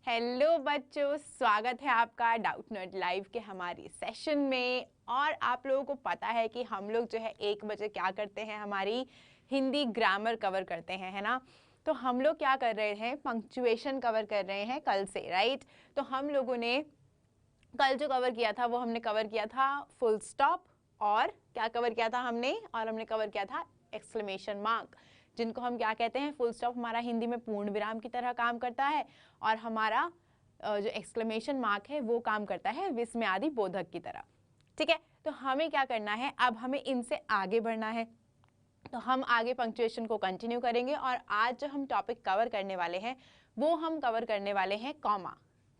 Hello बच्चों, स्वागत है आपका डाउट नॉट लाइव के हमारी सेशन में। और आप लोगों को पता है कि हम लोग जो है 1 बजे क्या करते हैं, हमारी हिंदी ग्रामर कवर करते हैं, है ना। तो हम लोग क्या कर रहे हैं, पंक्चुएशन कवर कर रहे हैं कल से, राइट। तो हम लोगों ने कल जो कवर किया था वो हमने कवर किया था फुल स्टॉप, और क्या कवर किया था हमने, और हमने कवर किया था एक्सक्लेमेशन मार्क, जिनको हम क्या कहते हैं, फुल स्टॉप हमारा हिंदी में पूर्ण विराम की तरह काम करता है, और हमारा जो एक्सक्लेमेशन मार्क है वो काम करता है विस्मयादि बोधक की तरह। ठीक है, तो हमें क्या करना है, अब हमें इनसे आगे बढ़ना है। तो हम आगे पंक्चुएशन को कंटिन्यू करेंगे, और आज जो हम टॉपिक कवर करने वाले हैं वो हम कवर करने वाले हैं कॉमा।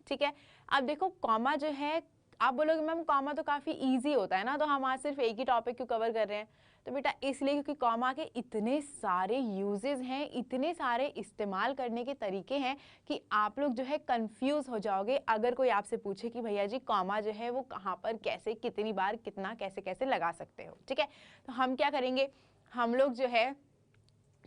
ठीक है, अब देखो कॉमा जो है, आप बोलोगे मैम कॉमा तो काफ़ी इजी होता है ना, तो हम आज सिर्फ एक ही टॉपिक क्यों कवर कर रहे हैं। तो बेटा इसलिए क्योंकि कॉमा के इतने सारे यूजेस हैं, इतने सारे इस्तेमाल करने के तरीके हैं कि आप लोग जो है कंफ्यूज हो जाओगे अगर कोई आपसे पूछे कि भैया जी कॉमा जो है वो कहाँ पर, कैसे, कितनी बार, कितना, कैसे कैसे लगा सकते हो। ठीक है, तो हम क्या करेंगे, हम लोग जो है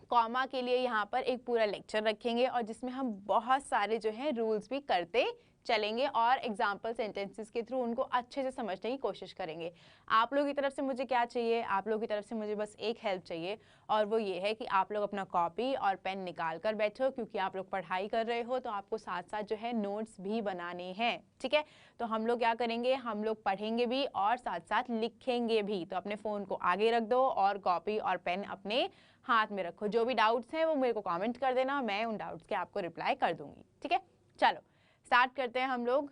कॉमा के लिए यहाँ पर एक पूरा लेक्चर रखेंगे, और जिसमें हम बहुत सारे जो है रूल्स भी करते चलेंगे और एग्जाम्पल सेंटेंसेस के थ्रू उनको अच्छे से समझने की कोशिश करेंगे। आप लोगों की तरफ से मुझे क्या चाहिए, आप लोगों की तरफ से मुझे बस एक हेल्प चाहिए, और वो ये है कि आप लोग अपना कॉपी और पेन निकाल कर बैठो, क्योंकि आप लोग पढ़ाई कर रहे हो तो आपको साथ साथ जो है नोट्स भी बनाने हैं। ठीक है, तो हम लोग क्या करेंगे, हम लोग पढ़ेंगे भी और साथ साथ लिखेंगे भी। तो अपने फ़ोन को आगे रख दो और कॉपी और पेन अपने हाथ में रखो। जो भी डाउट्स हैं वो मेरे को कमेंट कर देना, मैं उन डाउट्स के आपको रिप्लाई कर दूंगी। ठीक है, चलो स्टार्ट करते हैं हम लोग।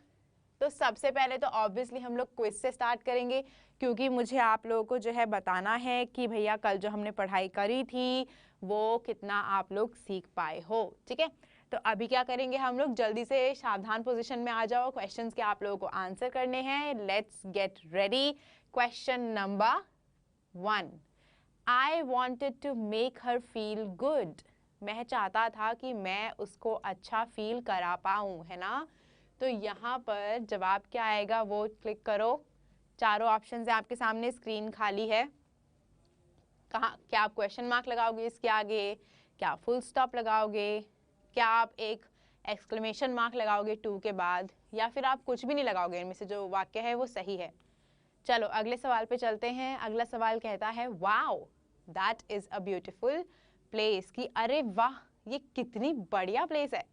तो सबसे पहले तो ऑब्वियसली हम लोग क्विज से स्टार्ट करेंगे, क्योंकि मुझे आप लोगों को जो है बताना है कि भैया कल जो हमने पढ़ाई करी थी वो कितना आप लोग सीख पाए हो। ठीक है, तो अभी क्या करेंगे, हम लोग जल्दी से सावधान पोजीशन में आ जाओ, क्वेश्चंस के आप लोगों को आंसर करने हैं। Let's get ready. Question number 1, I wanted to make her feel good. मैं चाहता था कि मैं उसको अच्छा फील करा पाऊँ, है ना। तो यहाँ पर जवाब क्या आएगा वो क्लिक करो। चारों ऑप्शन है आपके सामने, स्क्रीन खाली है। कहाँ, क्या आप क्वेश्चन मार्क लगाओगे इसके आगे, क्या फुल स्टॉप लगाओगे, क्या आप एक एक्सक्लेमेशन मार्क लगाओगे 2 के बाद, या फिर आप कुछ भी नहीं लगाओगे, इनमें से जो वाक्य है वो सही है। चलो अगले सवाल पे चलते हैं। अगला सवाल कहता है wow that is a beautiful place, कि अरे वाह ये कितनी बढ़िया प्लेस है।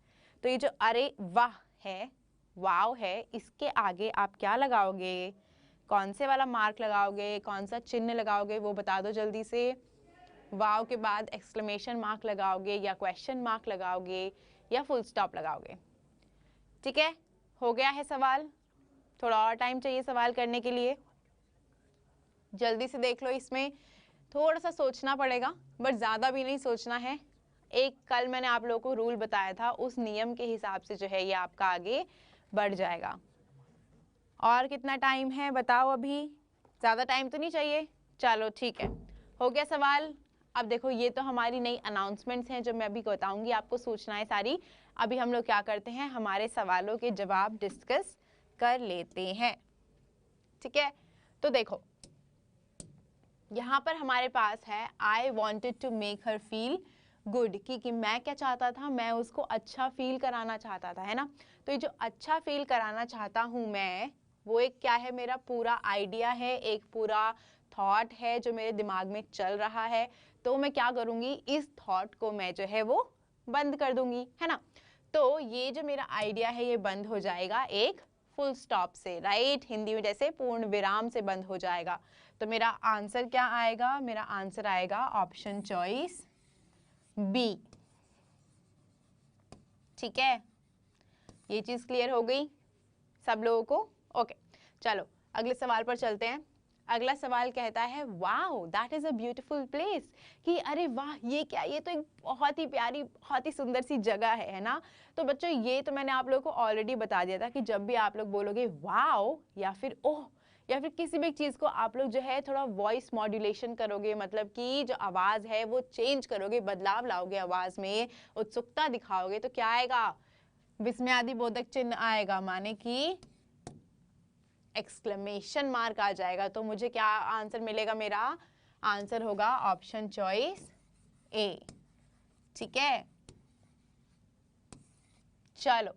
तो ये जो अरे वाह है, वाओ है, इसके आगे आप क्या लगाओगे, कौन से वाला मार्क लगाओगे, कौन सा चिन्ह लगाओगे वो बता दो जल्दी से। वाओ के बाद एक्सक्लेमेशन मार्क लगाओगे, या क्वेश्चन मार्क लगाओगे, या फुल स्टॉप लगाओगे। ठीक है, हो गया है सवाल, थोड़ा और टाइम चाहिए सवाल करने के लिए, जल्दी से देख लो। इसमें थोड़ा सा सोचना पड़ेगा, बट ज़्यादा भी नहीं सोचना है। एक कल मैंने आप लोगों को रूल बताया था, उस नियम के हिसाब से जो है ये आपका आगे बढ़ जाएगा। और कितना टाइम है बताओ, अभी ज़्यादा टाइम तो नहीं चाहिए। चलो ठीक है, हो गया सवाल। अब देखो ये तो हमारी नई अनाउंसमेंट्स हैं जो मैं अभी बताऊंगी आपको, सूचनाएं सारी। अभी हम लोग क्या करते हैं, हमारे सवालों के जवाब डिस्कस कर लेते हैं। ठीक है, तो देखो यहाँ पर हमारे पास है I wanted to make her feel good, कि मैं क्या चाहता था, मैं उसको अच्छा फील कराना चाहता था, है ना। तो ये जो अच्छा फील कराना चाहता हूँ मैं, वो एक क्या है, मेरा पूरा आइडिया है, एक पूरा थॉट है जो मेरे दिमाग में चल रहा है। तो मैं क्या करूँगी, इस थॉट को मैं जो है वो बंद कर दूंगी, है ना। तो ये जो मेरा आइडिया है ये बंद हो जाएगा एक फुल स्टॉप से, राइट, हिंदी में जैसे पूर्ण विराम से बंद हो जाएगा। तो मेरा आंसर क्या आएगा, मेरा आंसर आएगा ऑप्शन चॉइस बी। ठीक है, ये चीज क्लियर हो गई सब लोगों को। ओके, चलो अगले सवाल पर चलते हैं। अगला सवाल कहता है wow that is a beautiful place, कि अरे वाह ये क्या, ये तो एक बहुत ही प्यारी, बहुत ही सुंदर सी जगह है ना। तो बच्चों ये तो मैंने आप लोगों को ऑलरेडी बता दिया था कि जब भी आप लोग बोलोगे वाओ या फिर ओह या फिर किसी भी चीज़ को आप लोग जो है थोड़ा वॉइस मॉड्यूलेशन करोगे, मतलब कि जो आवाज़ है वो चेंज करोगे, बदलाव लाओगे आवाज़ में, उत्सुकता दिखाओगे, तो क्या आएगा, विस्मयादि बोधक चिन्ह आएगा, माने कि एक्सक्लेमेशन मार्क आ जाएगा। तो मुझे क्या आंसर मिलेगा, मेरा आंसर होगा ऑप्शन चॉइस ए। ठीक है, चलो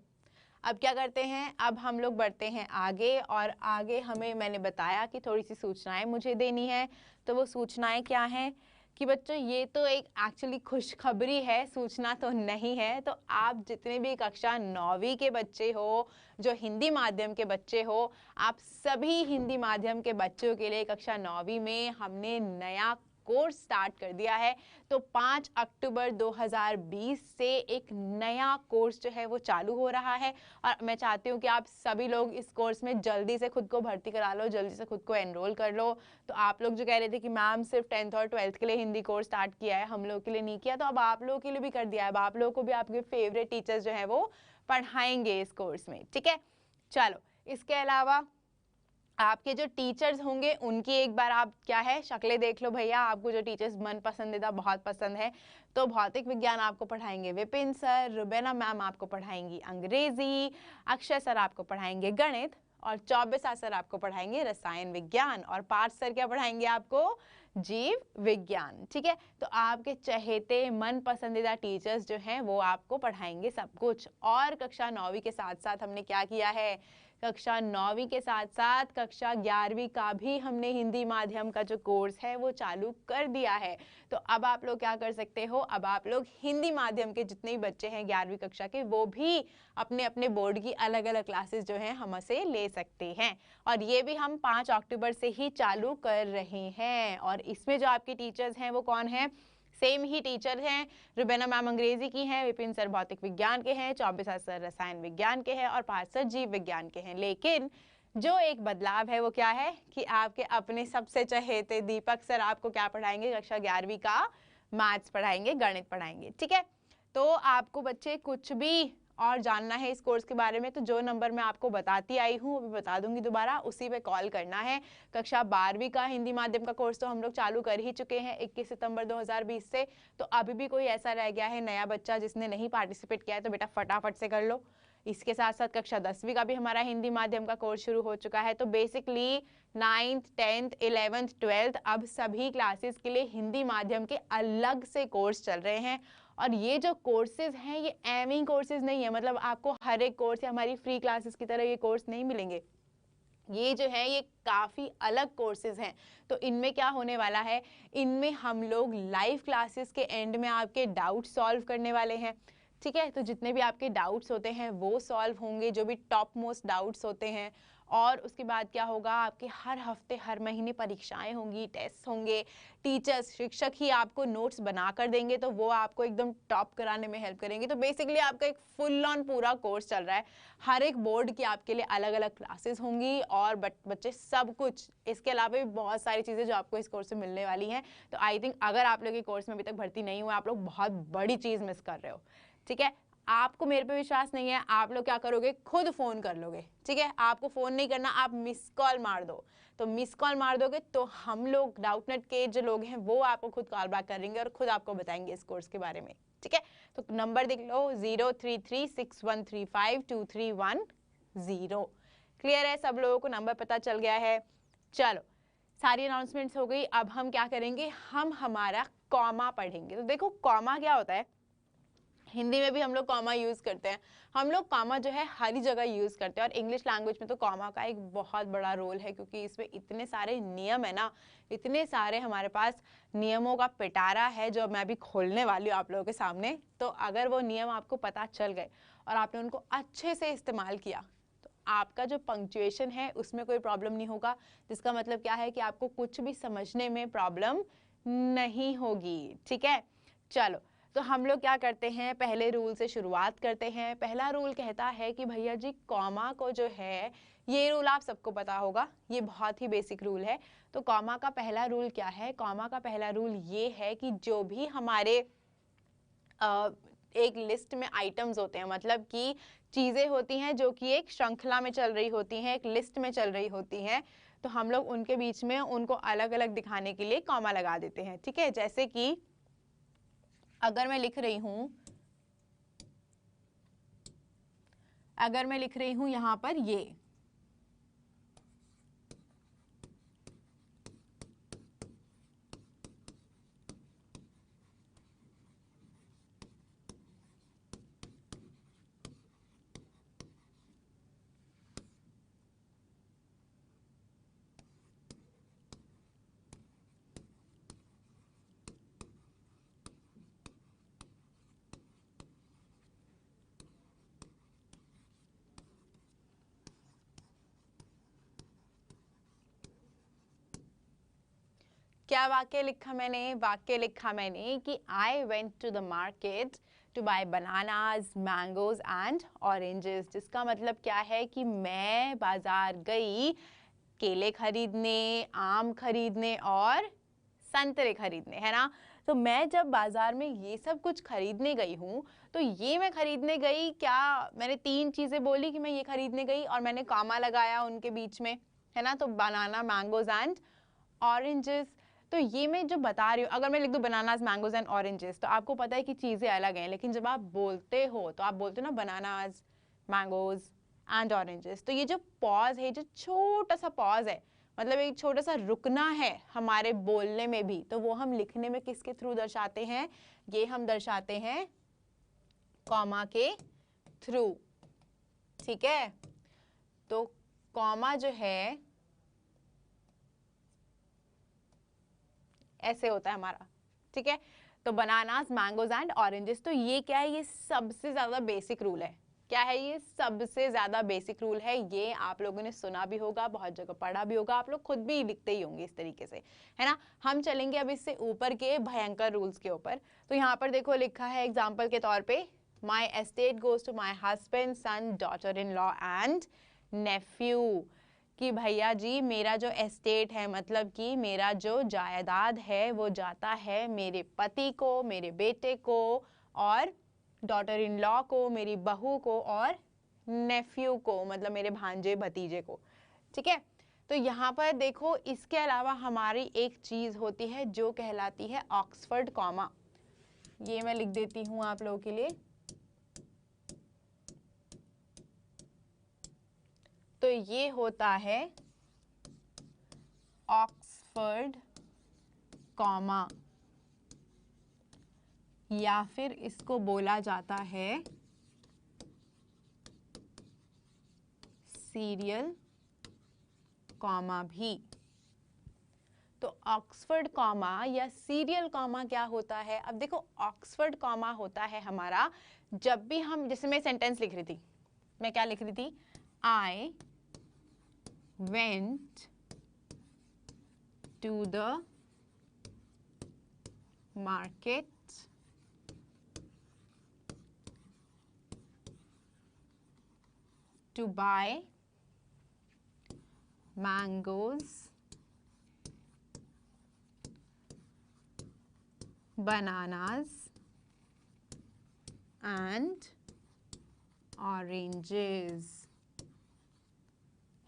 अब क्या करते हैं, अब हम लोग बढ़ते हैं आगे, और आगे हमें मैंने बताया कि थोड़ी सी सूचनाएं मुझे देनी है। तो वो सूचनाएं क्या हैं कि बच्चों ये तो एक एक्चुअली खुशखबरी है, सूचना तो नहीं है। तो आप जितने भी कक्षा 9वीं के बच्चे हो, जो हिंदी माध्यम के बच्चे हो, आप सभी हिंदी माध्यम के बच्चों के लिए कक्षा 9वीं में हमने नया कोर्स स्टार्ट कर दिया है। तो 5 अक्टूबर 2020 से एक नया कोर्स जो है वो चालू हो रहा है, और मैं चाहती हूँ कि आप सभी लोग इस कोर्स में जल्दी से खुद को भर्ती करा लो, जल्दी से खुद को एनरोल कर लो। तो आप लोग जो कह रहे थे कि मैम सिर्फ 10th और 12th के लिए हिंदी कोर्स स्टार्ट किया है, हम लोग के लिए नहीं किया, तो अब आप लोगों के लिए भी कर दिया है। अब आप लोगों को भी आपके फेवरेट टीचर्स जो है वो पढ़ाएंगे इस कोर्स में, ठीक है। चलो, इसके अलावा आपके जो टीचर्स होंगे उनकी एक बार आप क्या है शक्लें देख लो भैया। आपको जो टीचर्स मन पसंदीदा बहुत पसंद है, तो भौतिक विज्ञान आपको पढ़ाएंगे विपिन सर, रुबेना मैम आपको पढ़ाएंगी अंग्रेजी, अक्षय सर आपको पढ़ाएंगे गणित, और चौबे सर आपको पढ़ाएंगे रसायन विज्ञान, और पार्थ सर क्या पढ़ाएंगे आपको, जीव विज्ञान, ठीक है। तो आपके चहेते मन पसंदीदा टीचर्स जो हैं वो आपको पढ़ाएंगे सब कुछ। और कक्षा 9वीं के साथ साथ हमने क्या किया है, कक्षा 9वीं के साथ साथ कक्षा 11वीं का भी हमने हिंदी माध्यम का जो कोर्स है वो चालू कर दिया है। तो अब आप लोग क्या कर सकते हो, अब आप लोग हिंदी माध्यम के जितने भी बच्चे हैं 11वीं कक्षा के, वो भी अपने अपने बोर्ड की अलग अलग क्लासेस जो हैं हमसे ले सकते हैं। और ये भी हम 5 अक्टूबर से ही चालू कर रहे हैं। और इसमें जो आपके टीचर्स हैं वो कौन है, सेम ही टीचर हैं। रुबेना मैम अंग्रेजी की हैं, विपिन सर भौतिक विज्ञान के हैं, चौबे सर रसायन विज्ञान के हैं, और पार्थ सर जीव विज्ञान के हैं। लेकिन जो एक बदलाव है वो क्या है कि आपके अपने सबसे चहेते दीपक सर आपको क्या पढ़ाएंगे, कक्षा 11वीं का मैथ्स पढ़ाएंगे, गणित पढ़ाएंगे, ठीक है। तो आपको बच्चे कुछ भी और जानना है इस कोर्स के बारे में, तो जो नंबर मैं आपको बताती आई हूँ वो भी बता दूंगी दोबारा, उसी पे कॉल करना है। कक्षा 12वीं का हिंदी माध्यम का कोर्स तो हम लोग चालू कर ही चुके हैं 21 सितंबर 2020 से। तो अभी भी कोई ऐसा रह गया है नया बच्चा जिसने नहीं पार्टिसिपेट किया है, तो बेटा फटाफट से कर लो। इसके साथ साथ कक्षा 10वीं का भी हमारा हिंदी माध्यम का कोर्स शुरू हो चुका है। तो basically 9th 10th 11th 12th अब सभी क्लासेस के लिए हिंदी माध्यम के अलग से कोर्स चल रहे हैं। और ये जो कोर्सेज हैं ये एमी कोर्सेज नहीं है, मतलब आपको हर एक कोर्स या हमारी फ्री क्लासेस की तरह ये कोर्स नहीं मिलेंगे। ये जो है ये काफ़ी अलग कोर्सेज हैं। तो इनमें क्या होने वाला है, इनमें हम लोग लाइव क्लासेस के एंड में आपके डाउट सॉल्व करने वाले हैं, ठीक है। तो जितने भी आपके डाउट्स होते हैं वो सॉल्व होंगे, जो भी टॉप मोस्ट डाउट्स होते हैं। और उसके बाद क्या होगा, आपके हर हफ्ते हर महीने परीक्षाएं होंगी, टेस्ट होंगे। टीचर्स शिक्षक ही आपको नोट्स बना कर देंगे, तो वो आपको एकदम टॉप कराने में हेल्प करेंगे। तो बेसिकली आपका एक फुल ऑन पूरा कोर्स चल रहा है। हर एक बोर्ड की आपके लिए अलग अलग क्लासेस होंगी, और बच्चे सब कुछ, इसके अलावा भी बहुत सारी चीज़ें जो आपको इस कोर्स में मिलने वाली हैं। तो आई थिंक अगर आप लोग ये कोर्स में अभी तक भर्ती नहीं हुए, आप लोग बहुत बड़ी चीज़ मिस कर रहे हो, ठीक है। आपको मेरे पे विश्वास नहीं है, आप लोग क्या करोगे, खुद फोन कर लोगे, ठीक है। आपको फोन नहीं करना, आप मिस कॉल मार दो। तो मिस कॉल मार दोगे तो हम लोग डाउटनेट के जो लोग हैं वो आपको खुद कॉल बैक करेंगे और खुद आपको बताएंगे इस कोर्स के बारे में, ठीक है। तो नंबर देख लो 0336135231 क्लियर है, सब लोगों को नंबर पता चल गया है। चलो, सारी अनाउंसमेंट्स हो गई। अब हम क्या करेंगे, हम हमारा कॉमा पढ़ेंगे। तो देखो कॉमा क्या होता है, हिंदी में भी हम लोग कॉमा यूज़ करते हैं। हम लोग कॉमा जो है हर जगह यूज़ करते हैं, और इंग्लिश लैंग्वेज में तो कॉमा का एक बहुत बड़ा रोल है, क्योंकि इसमें इतने सारे नियम है ना, इतने सारे हमारे पास नियमों का पिटारा है जो मैं भी खोलने वाली हूँ आप लोगों के सामने। तो अगर वो नियम आपको पता चल गए और आपने उनको अच्छे से इस्तेमाल किया, तो आपका जो पंक्चुएशन है उसमें कोई प्रॉब्लम नहीं होगा। जिसका मतलब क्या है कि आपको कुछ भी समझने में प्रॉब्लम नहीं होगी, ठीक है। चलो, तो हम लोग क्या करते हैं, पहले रूल से शुरुआत करते हैं। पहला रूल कहता है कि भैया जी कॉमा को जो है, ये रूल आप सबको पता होगा, ये बहुत ही बेसिक रूल है। तो कॉमा का पहला रूल क्या है, कॉमा का पहला रूल ये है कि जो भी हमारे एक लिस्ट में आइटम्स होते हैं, मतलब कि चीज़ें होती हैं जो कि एक श्रृंखला में चल रही होती हैं, एक लिस्ट में चल रही होती हैं, तो हम लोग उनके बीच में उनको अलग अलग दिखाने के लिए कॉमा लगा देते हैं, ठीक है। जैसे कि अगर मैं लिख रही हूं यहां पर ये, क्या वाक्य लिखा मैंने? वाक्य लिखा मैंने कि I went to the market to buy bananas, mangoes and oranges, जिसका मतलब क्या है कि मैं बाजार गई केले खरीदने, आम खरीदने और संतरे खरीदने, है ना। तो मैं जब बाजार में ये सब कुछ खरीदने गई हूँ, तो ये मैं खरीदने गई, क्या मैंने 3 चीजें बोली कि मैं ये खरीदने गई और मैंने कॉमा लगाया उनके बीच में, है ना। तो बनाना, मैंगोज एंड ऑरेंजेस। तो ये मैं जो बता रही हूँ, अगर मैं लिख दूँ बनानाज, मैंगोज एंड ऑरेंजेस, तो आपको पता है कि चीजें अलग हैं, लेकिन जब आप बोलते हो तो आप बोलते हो ना बनानाज, मैंगोज एंड ऑरेंजेस। तो ये जो पॉज है, जो छोटा सा पॉज है, मतलब एक छोटा सा रुकना है हमारे बोलने में भी, तो वो हम लिखने में किसके थ्रू दर्शाते हैं? ये हम दर्शाते हैं कॉमा के थ्रू, ठीक है। तो कॉमा जो है ऐसे होता है हमारा, ठीक है। तो बनानास, मैंगोज एंड ऑरेंजेस, तो ये क्या है? ये सबसे ज्यादा बेसिक रूल है। क्या है ये? सबसे ज्यादा बेसिक रूल है। ये आप लोगों ने सुना भी होगा, बहुत जगह पढ़ा भी होगा, आप लोग खुद भी लिखते ही होंगे इस तरीके से, है ना। हम चलेंगे अब इससे ऊपर के भयंकर रूल्स के ऊपर। तो यहाँ पर देखो लिखा है एग्जाम्पल के तौर पे, my estate goes to my husband, son, daughter in law and nephew, कि भैया जी मेरा जो एस्टेट है, मतलब कि मेरा जो जायदाद है, वो जाता है मेरे पति को, मेरे बेटे को, और डॉटर इन लॉ को, मेरी बहू को, और नेफ्यू को, मतलब मेरे भांजे भतीजे को, ठीक है। तो यहाँ पर देखो, इसके अलावा हमारी एक चीज होती है जो कहलाती है ऑक्सफोर्ड कॉमा। ये मैं लिख देती हूँ आप लोगों के लिए। तो ये होता है ऑक्सफोर्ड कॉमा, या फिर इसको बोला जाता है सीरियल कॉमा भी। तो ऑक्सफोर्ड कॉमा या सीरियल कॉमा क्या होता है? अब देखो, ऑक्सफोर्ड कॉमा होता है हमारा जब भी हम, जैसे मैं सेंटेंस लिख रही थी, मैं क्या लिख रही थी? आई went to the market to buy mangoes, bananas and oranges,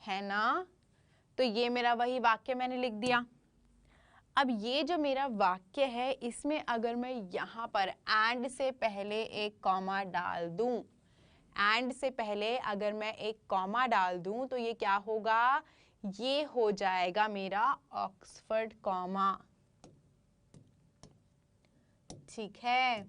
है ना। तो ये मेरा वही वाक्य मैंने लिख दिया। अब ये जो मेरा वाक्य है, इसमें अगर मैं यहाँ पर एंड से पहले एक कॉमा डाल दूं, एंड से पहले अगर मैं एक कॉमा डाल दूं, तो ये क्या होगा? ये हो जाएगा मेरा ऑक्सफोर्ड कॉमा, ठीक है।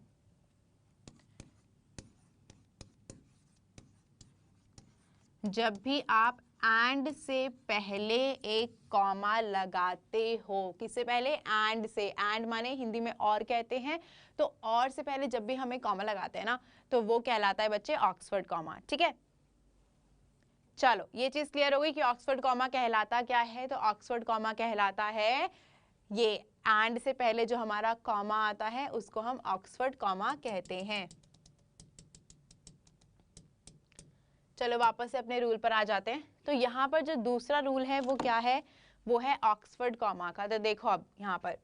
जब भी आप एंड से पहले एक कॉमा लगाते हो, किससे पहले? एंड से। एंड माने हिंदी में और कहते हैं, तो और से पहले जब भी हम एक कॉमा लगाते हैं ना, तो वो कहलाता है बच्चे ऑक्सफोर्ड कॉमा, ठीक है। चलो, ये चीज क्लियर हो गई कि ऑक्सफोर्ड कॉमा कहलाता क्या है। तो ऑक्सफोर्ड कॉमा कहलाता है ये एंड से पहले जो हमारा कॉमा आता है, उसको हम ऑक्सफोर्ड कॉमा कहते हैं। चलो वापस से अपने रूल पर आ जाते हैं। तो यहाँ पर जो दूसरा रूल है वो क्या है? वो है ऑक्सफोर्ड कॉमा का। तो देखो, अब यहाँ पर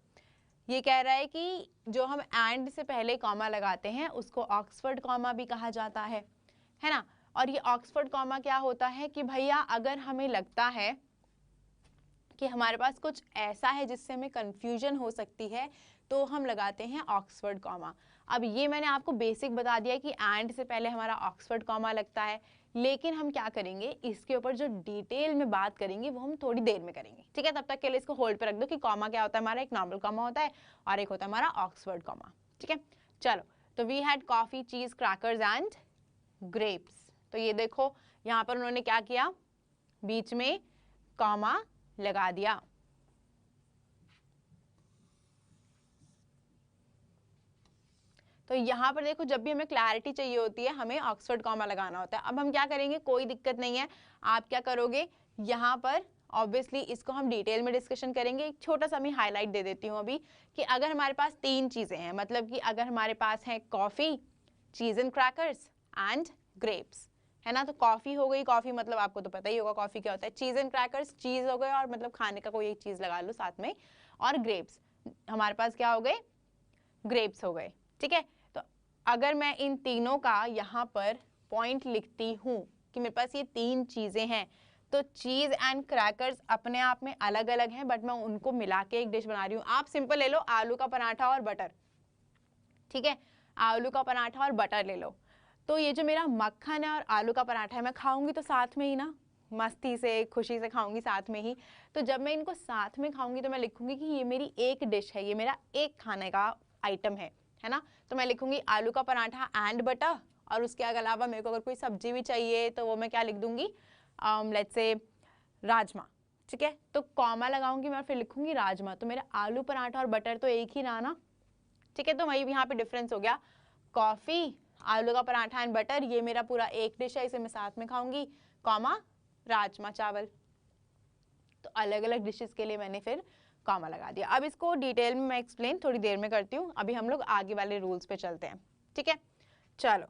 ये कह रहा है कि जो हम एंड से पहले कॉमा लगाते हैं उसको ऑक्सफोर्ड कॉमा भी कहा जाता है ना। और ये ऑक्सफोर्ड कॉमा क्या होता है कि भैया अगर हमें लगता है कि हमारे पास कुछ ऐसा है जिससे हमें कंफ्यूजन हो सकती है, तो हम लगाते हैं ऑक्सफोर्ड कॉमा। अब ये मैंने आपको बेसिक बता दिया कि एंड से पहले हमारा ऑक्सफोर्ड कॉमा लगता है, लेकिन हम क्या करेंगे, इसके ऊपर जो डिटेल में बात करेंगे वो हम थोड़ी देर में करेंगे, ठीक है। तब तक के लिए इसको होल्ड पे रख दो कि कॉमा क्या होता है हमारा। एक नॉर्मल कॉमा होता है और एक होता है हमारा ऑक्सफोर्ड कॉमा, ठीक है। चलो, तो वी हैड कॉफी, चीज, क्रैकर्स एंड ग्रेप्स। तो ये देखो, यहाँ पर उन्होंने क्या किया, बीच में कॉमा लगा दिया। तो यहाँ पर देखो, जब भी हमें क्लैरिटी चाहिए होती है, हमें ऑक्सफोर्ड कॉमा लगाना होता है। अब हम क्या करेंगे, कोई दिक्कत नहीं है। आप क्या करोगे, यहाँ पर ऑब्वियसली इसको हम डिटेल में डिस्कशन करेंगे। एक छोटा सा मैं हाईलाइट दे देती हूँ अभी कि अगर हमारे पास 3 चीज़ें हैं, मतलब कि अगर हमारे पास है coffee, cheese and crackers and grapes, है ना। तो कॉफ़ी हो गई, कॉफ़ी मतलब आपको तो पता ही होगा कॉफ़ी क्या होता है। चीज़ एंड क्रैकर्स, चीज़ हो गए और मतलब खाने का कोई एक चीज़ लगा लो साथ में, और ग्रेप्स हमारे पास क्या हो गए, ग्रेप्स हो गए, ठीक है। तो अगर मैं इन तीनों का यहाँ पर पॉइंट लिखती हूँ कि मेरे पास ये 3 चीज़ें हैं, तो चीज़ एंड क्रैकर्स अपने आप में अलग अलग हैं, बट मैं उनको मिला के एक डिश बना रही हूँ। आप सिंपल ले लो, आलू का पराठा और बटर, ठीक है, आलू का पराठा और बटर ले लो। तो ये जो मेरा मक्खन है और आलू का पराठा है, मैं खाऊंगी तो साथ में ही ना, मस्ती से खुशी से खाऊंगी साथ में ही। तो जब मैं इनको साथ में खाऊंगी तो मैं लिखूंगी कि ये मेरी एक डिश है, ये मेरा एक खाने का आइटम है ना। तो मैं लिखूंगी आलू का पराठा एंड बटर, और उसके अलावा मेरे को अगर कोई सब्जी भी चाहिए तो वो मैं क्या लिख दूंगी, लेट्स से राजमा, ठीक है। तो कॉमा लगाऊंगी मैं, फिर लिखूंगी राजमा। तो मेरा आलू पराठा और बटर तो एक ही रहा ना, ठीक है। तो वही यहाँ पे डिफरेंस हो गया, कॉफी, आलू का पराठा एंड बटर, ये मेरा पूरा एक डिश है, इसे मैं साथ में खाऊंगी, कॉमा राजमा चावल। तो अलग अलग डिशेस के लिए मैंने फिर कॉमा लगा दिया। अब इसको डिटेल में मैं एक्सप्लेन थोड़ी देर में करती हूँ, अभी हम लोग आगे वाले रूल्स पे चलते हैं, ठीक है। चलो,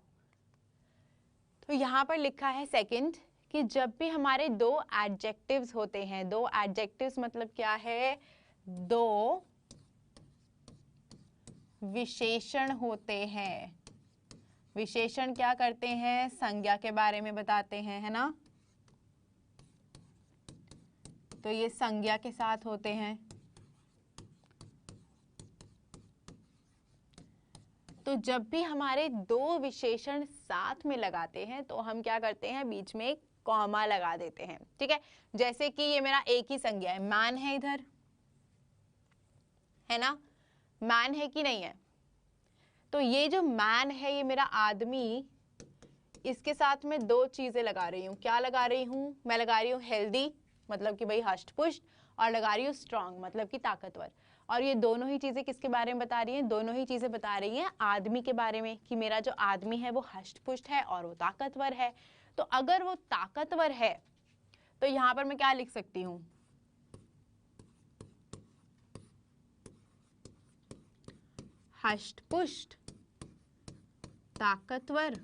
तो यहाँ पर लिखा है सेकंड कि जब भी हमारे 2 एडजेक्टिव्स होते हैं, 2 एडजेक्टिव्स मतलब क्या है, 2 विशेषण होते हैं। विशेषण क्या करते हैं, संज्ञा के बारे में बताते हैं, है ना। तो ये संज्ञा के साथ होते हैं। तो जब भी हमारे 2 विशेषण साथ में लगाते हैं तो हम क्या करते हैं, बीच में एक कॉमा लगा देते हैं, ठीक है। जैसे कि ये मेरा एक ही संज्ञा है, मैन है इधर, है ना, मैन है कि नहीं है। तो ये जो मैन है, ये मेरा आदमी, इसके साथ में 2 चीजें लगा रही हूँ। क्या लगा रही हूँ, मैं लगा रही हूँ हेल्दी, मतलब कि भाई हष्ट पुष्ट, और लगा रही हूँ स्ट्रांग, मतलब कि ताकतवर। और ये दोनों ही चीजें किसके बारे में बता रही हैं, दोनों ही चीजें बता रही हैं आदमी के बारे में, कि मेरा जो आदमी है वो हष्ट पुष्ट है और वो ताकतवर है। तो अगर वो ताकतवर है तो यहाँ पर मैं क्या लिख सकती हूँ, हष्ट पुष्ट ताकतवर,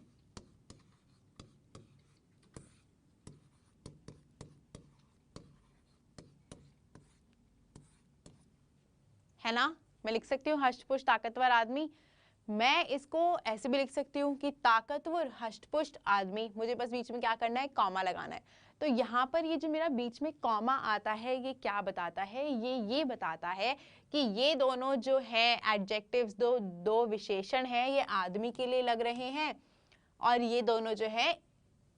है ना। मैं लिख सकती हूँ हष्टपुष्ट ताकतवर आदमी। मैं इसको ऐसे भी लिख सकती हूँ कि ताकतवर हष्टपुष्ट आदमी। मुझे बस बीच में क्या करना है, कॉमा लगाना है। तो यहाँ पर ये जो मेरा बीच में कॉमा आता है, ये क्या बताता है, ये बताता है कि ये दोनों जो है एडजेक्टिव्स, दो विशेषण हैं, ये आदमी के लिए लग रहे हैं, और ये दोनों जो है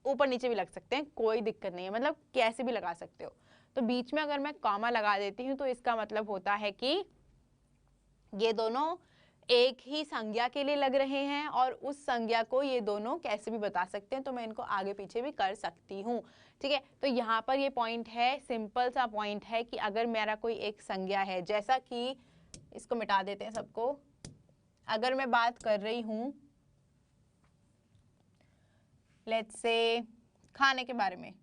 ऊपर नीचे भी लग सकते हैं, कोई दिक्कत नहीं है, मतलब कैसे भी लगा सकते हो। तो बीच में अगर मैं कॉमा लगा देती हूँ तो इसका मतलब होता है कि ये दोनों एक ही संज्ञा के लिए लग रहे हैं, और उस संज्ञा को ये दोनों कैसे भी बता सकते हैं, तो मैं इनको आगे पीछे भी कर सकती हूँ, ठीक है। तो यहाँ पर ये पॉइंट है, सिंपल सा पॉइंट है कि अगर मेरा कोई एक संज्ञा है, जैसा कि इसको मिटा देते हैं सबको, अगर मैं बात कर रही हूँ लेट्स से खाने के बारे में,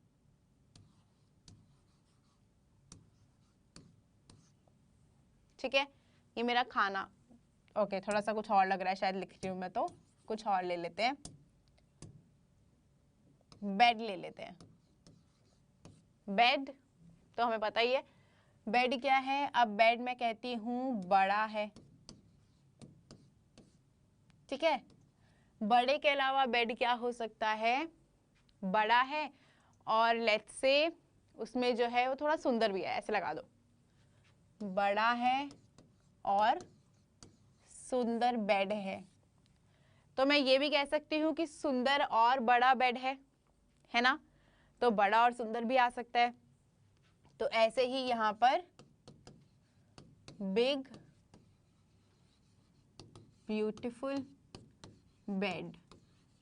ठीक है, ये मेरा खाना, ओके थोड़ा सा कुछ और लग रहा है शायद लिख रही हूँ मैं, तो कुछ और ले लेते हैं, बेड ले लेते हैं। बेड तो हमें पता ही है, बेड क्या है। अब बेड मैं कहती हूँ बड़ा है, ठीक है। बड़े के अलावा बेड क्या हो सकता है, बड़ा है, और लेट्स से उसमें जो है वो थोड़ा सुंदर भी है, ऐसे लगा दो, बड़ा है और सुंदर बेड है। तो मैं ये भी कह सकती हूँ कि सुंदर और बड़ा बेड है ना। तो बड़ा और सुंदर भी आ सकता है। तो ऐसे ही यहाँ पर बिग ब्यूटीफुल बेड,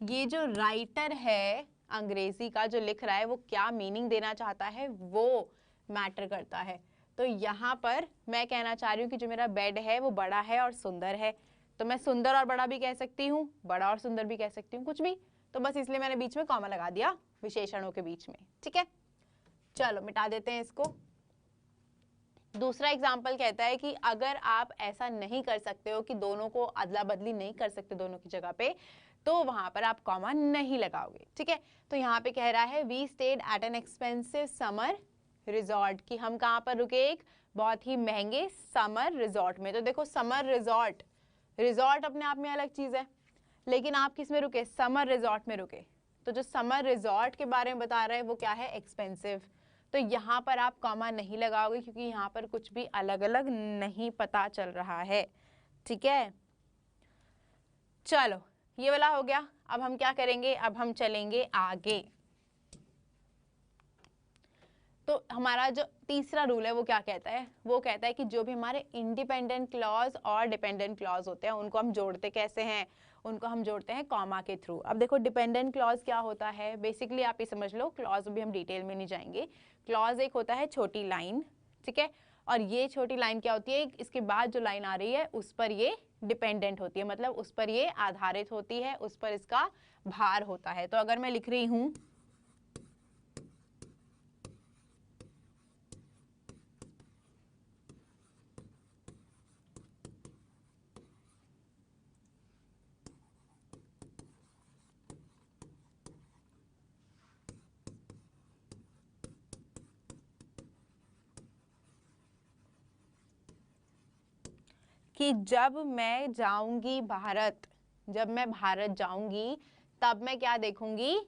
ये जो राइटर है अंग्रेजी का जो लिख रहा है वो क्या मीनिंग देना चाहता है वो मैटर करता है। तो यहाँ पर मैं कहना चाह रही हूँ कि जो मेरा बेड है वो बड़ा है और सुंदर है, तो मैं सुंदर और बड़ा भी कह सकती हूँ, बड़ा और सुंदर भी कह सकती हूँ, कुछ भी। तो बस इसलिए मैंने बीच में कॉमा लगा दिया विशेषणों के बीच में, ठीक है। चलो मिटा देते हैं इसको, दूसरा एग्जाम्पल कहता है कि अगर आप ऐसा नहीं कर सकते हो कि दोनों को अदला बदली नहीं कर सकते दोनों की जगह पे, तो वहां पर आप कॉमा नहीं लगाओगे। ठीक है, तो यहाँ पे कह रहा है we stayed at an expensive summer resort, कि हम कहाँ पर रुके, एक बहुत ही महंगे समर रिजॉर्ट में। तो देखो समर रिजॉर्ट, रिजॉर्ट अपने आप में अलग चीज है, लेकिन आप किस में रुके, समर रिजॉर्ट में रुके। तो जो समर रिजॉर्ट के बारे में बता रहा है वो क्या है, एक्सपेंसिव। तो यहाँ पर आप कॉमा नहीं लगाओगे क्योंकि यहाँ पर कुछ भी अलग अलग नहीं पता चल रहा है। ठीक है, चलो ये वाला हो गया। अब हम क्या करेंगे, अब हम चलेंगे आगे। तो हमारा जो तीसरा रूल है वो क्या कहता है, वो कहता है कि जो भी हमारे इंडिपेंडेंट क्लॉज और डिपेंडेंट क्लॉज होते हैं उनको हम जोड़ते कैसे हैं, उनको हम जोड़ते हैं कॉमा के थ्रू। अब देखो डिपेंडेंट क्लॉज क्या होता है, बेसिकली आप ये समझ लो, क्लॉज भी हम डिटेल में नहीं जाएंगे। क्लॉज एक होता है छोटी लाइन, ठीक है, और ये छोटी लाइन क्या होती है, इसके बाद जो लाइन आ रही है उस पर ये डिपेंडेंट होती है, मतलब उस पर ये आधारित होती है, उस पर इसका भार होता है। तो अगर मैं लिख रही हूँ कि जब मैं जाऊंगी भारत, जब मैं भारत जाऊंगी तब मैं क्या देखूंगी,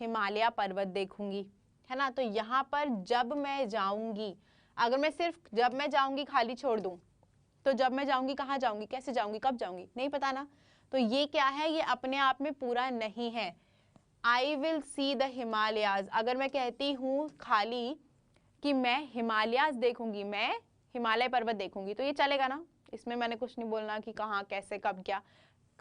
हिमालय पर्वत देखूंगी, है ना। तो यहाँ पर जब मैं जाऊंगी, अगर मैं सिर्फ जब मैं जाऊंगी खाली छोड़ दूं, तो जब मैं जाऊंगी कहाँ जाऊंगी, कैसे जाऊंगी, कब जाऊंगी, नहीं पता ना। तो ये क्या है, ये अपने आप में पूरा नहीं है। आई विल सी द हिमालयाज, अगर मैं कहती हूँ खाली कि मैं हिमालयाज देखूंगी, मैं हिमालय पर्वत देखूंगी, तो ये चलेगा ना, इसमें मैंने कुछ नहीं बोलना कि कहाँ कैसे कब क्या,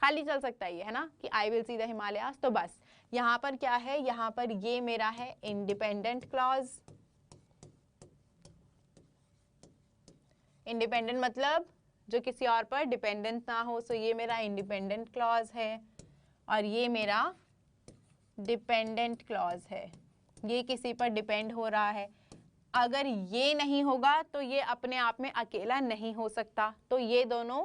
खाली चल सकता है ये, है ना, कि आई विल सी द हिमालयाज। तो बस यहाँ पर क्या है, यहाँ पर ये मेरा है इंडिपेंडेंट क्लॉज। इंडिपेंडेंट मतलब जो किसी और पर डिपेंडेंट ना हो, सो ये मेरा इंडिपेंडेंट क्लॉज है, और ये मेरा डिपेंडेंट क्लॉज है, ये किसी पर डिपेंड हो रहा है। अगर ये नहीं होगा तो ये अपने आप में अकेला नहीं हो सकता, तो ये दोनों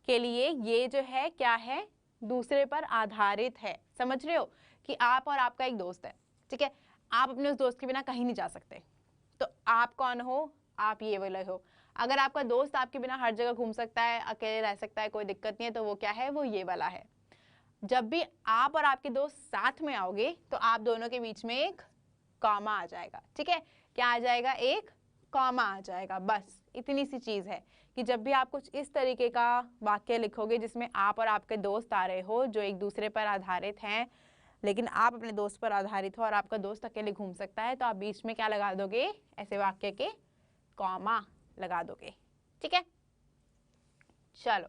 के लिए ये जो है क्या है, दूसरे पर आधारित है। समझ रहे हो कि आप और आपका एक दोस्त है, ठीक है, आप अपने उस दोस्त के बिना कहीं नहीं जा सकते, तो आप कौन हो, आप ये वाले हो। अगर आपका दोस्त आपके बिना हर जगह घूम सकता है, अकेले रह सकता है, कोई दिक्कत नहीं है, तो वो क्या है, वो ये वाला है। जब भी आप और आपके दोस्त साथ में आओगे तो आप दोनों के बीच में एक कॉमा आ जाएगा। ठीक है, क्या आ जाएगा, एक कॉमा आ जाएगा। बस इतनी सी चीज है कि जब भी आप कुछ इस तरीके का वाक्य लिखोगे जिसमें आप और आपके दोस्त आ रहे हो जो एक दूसरे पर आधारित हैं, लेकिन आप अपने दोस्त पर आधारित हो और आपका दोस्त अकेले घूम सकता है, तो आप बीच में क्या लगा दोगे, ऐसे वाक्य के कॉमा लगा दोगे। ठीक है, चलो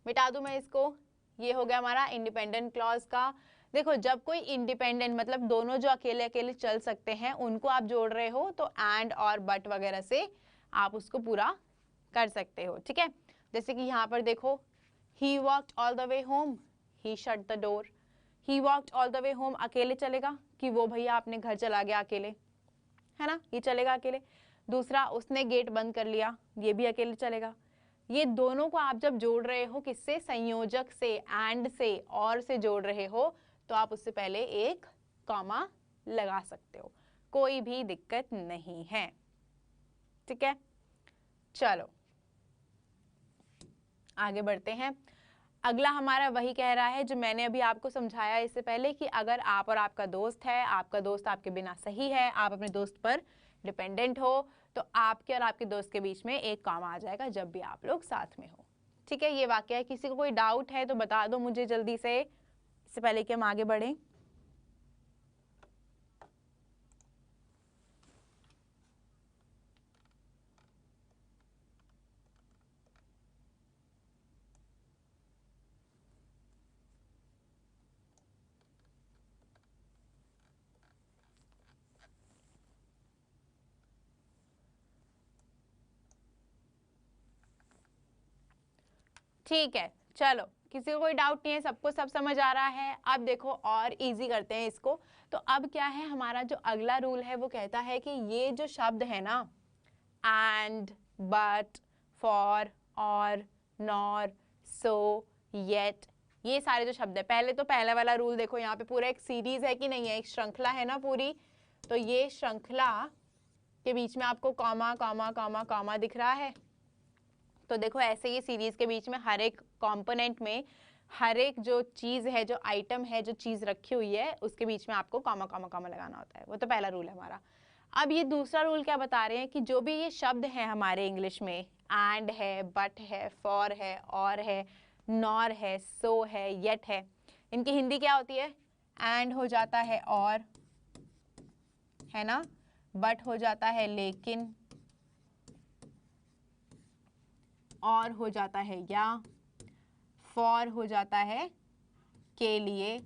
मिटा दूं मैं इसको। ये हो गया हमारा इंडिपेंडेंट क्लॉज का। देखो जब कोई इंडिपेंडेंट मतलब दोनों जो अकेले अकेले चल सकते हैं उनको आप जोड़ रहे हो तो एंड और बट वगैरह से आप उसको पूरा कर सकते हो। ठीक है, जैसे कि यहाँ पर देखो, he walked all the way home, he shut the door. He walked all the way home अकेले चलेगा कि वो भैया अपने घर चला गया अकेले, है ना, ये चलेगा अकेले। दूसरा, उसने गेट बंद कर लिया, ये भी अकेले चलेगा। ये दोनों को आप जब जोड़ रहे हो किससे, संयोजक से, एंड से, और से जोड़ रहे हो, तो आप उससे पहले एक कॉमा लगा सकते हो, कोई भी दिक्कत नहीं है। ठीक है, चलो आगे बढ़ते हैं। अगला हमारा वही कह रहा है जो मैंने अभी आपको समझाया इससे पहले, कि अगर आप और आपका दोस्त है, आपका दोस्त आपके बिना सही है, आप अपने दोस्त पर डिपेंडेंट हो, तो आपके और आपके दोस्त के बीच में एक कॉमा आ जाएगा जब भी आप लोग साथ में हो। ठीक है, ये वाक्य है। किसी को कोई डाउट है तो बता दो मुझे जल्दी से, इससे पहले कि हम आगे बढ़ें। ठीक है, चलो किसी को कोई डाउट नहीं है, सबको सब समझ आ रहा है। अब देखो और इजी करते हैं इसको। तो अब क्या है, हमारा जो अगला रूल है वो कहता है कि ये जो शब्द है ना, and, but, for, और, nor, so, yet, ये सारे जो शब्द है, पहले तो पहला वाला रूल देखो, यहाँ पे पूरा एक सीरीज है कि नहीं है, एक श्रृंखला है ना पूरी, तो ये श्रृंखला के बीच में आपको कॉमा कॉमा कॉमा कॉमा दिख रहा है। तो देखो ऐसे ये सीरीज के बीच में हर एक कंपोनेंट में हर एक जो चीज है, जो आइटम है, जो चीज रखी हुई है, उसके बीच में आपको कॉमा कॉमा कॉमा लगाना होता है। वो तो पहला रूल है हमारा। अब ये दूसरा रूल क्या बता रहे हैं कि जो भी ये शब्द हैं हमारे इंग्लिश में, एंड है, बट है, फॉर है, और है, नॉर है, सो है, येट है, इनकी हिंदी क्या होती है? एंड हो जाता है और, है ना, बट हो जाता है लेकिन, और हो जाता है या, फॉर हो जाता है के लिए,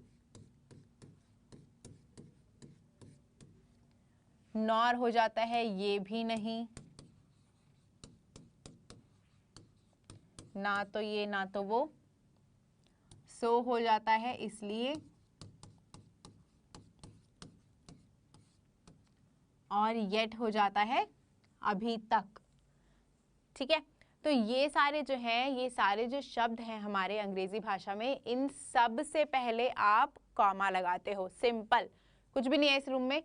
नॉर हो जाता है ये भी नहीं, ना तो ये ना तो वो, सो हो जाता है इसलिए, और येट हो जाता है अभी तक। ठीक है, तो ये सारे जो हैं, ये सारे जो शब्द हैं हमारे अंग्रेजी भाषा में, इन सब से पहले आप कॉमा लगाते हो। सिंपल, कुछ भी नहीं है इस रूम में,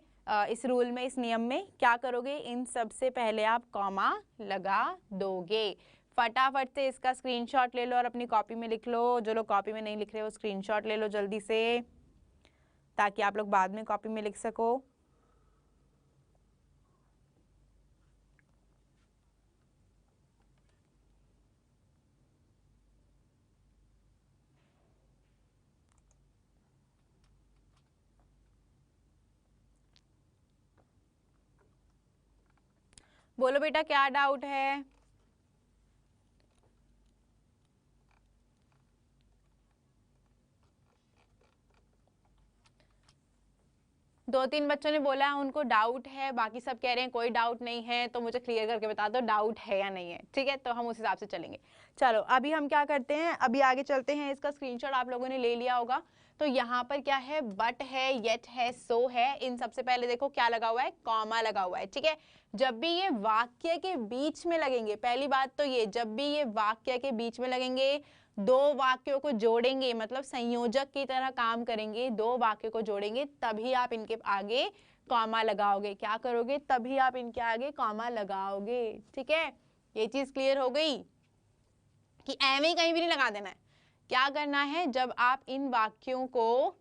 इस रूल में, इस नियम में। क्या करोगे? इन सब से पहले आप कॉमा लगा दोगे। फटाफट से इसका स्क्रीनशॉट ले लो और अपनी कॉपी में लिख लो। जो लोग कॉपी में नहीं लिख रहे वो स्क्रीनशॉट ले लो जल्दी से, ताकि आप लोग बाद में कॉपी में लिख सको। बोलो बेटा, क्या डाउट है? दो तीन बच्चों ने बोला उनको डाउट है, बाकी सब कह रहे हैं कोई डाउट नहीं है। तो मुझे क्लियर करके बता दो डाउट है या नहीं है। ठीक है, तो हम उस हिसाब से चलेंगे। चलो अभी हम क्या करते हैं, अभी आगे चलते हैं। इसका स्क्रीनशॉट आप लोगों ने ले लिया होगा। तो यहाँ पर क्या है? बट है, येट है, सो है। इन सबसे पहले देखो क्या लगा हुआ है? कॉमा लगा हुआ है। ठीक है, जब भी ये वाक्य के बीच में लगेंगे, पहली बात तो ये, जब भी ये वाक्य के बीच में लगेंगे, दो वाक्यों को जोड़ेंगे, मतलब संयोजक की तरह काम करेंगे, दो वाक्यों को जोड़ेंगे, तभी आप इनके आगे कॉमा लगाओगे। क्या करोगे? तभी आप इनके आगे कॉमा लगाओगे। ठीक है, ये चीज क्लियर हो गई कि एम ही कहीं भी नहीं लगा देना है। क्या करना है? जब आप इन वाक्यों को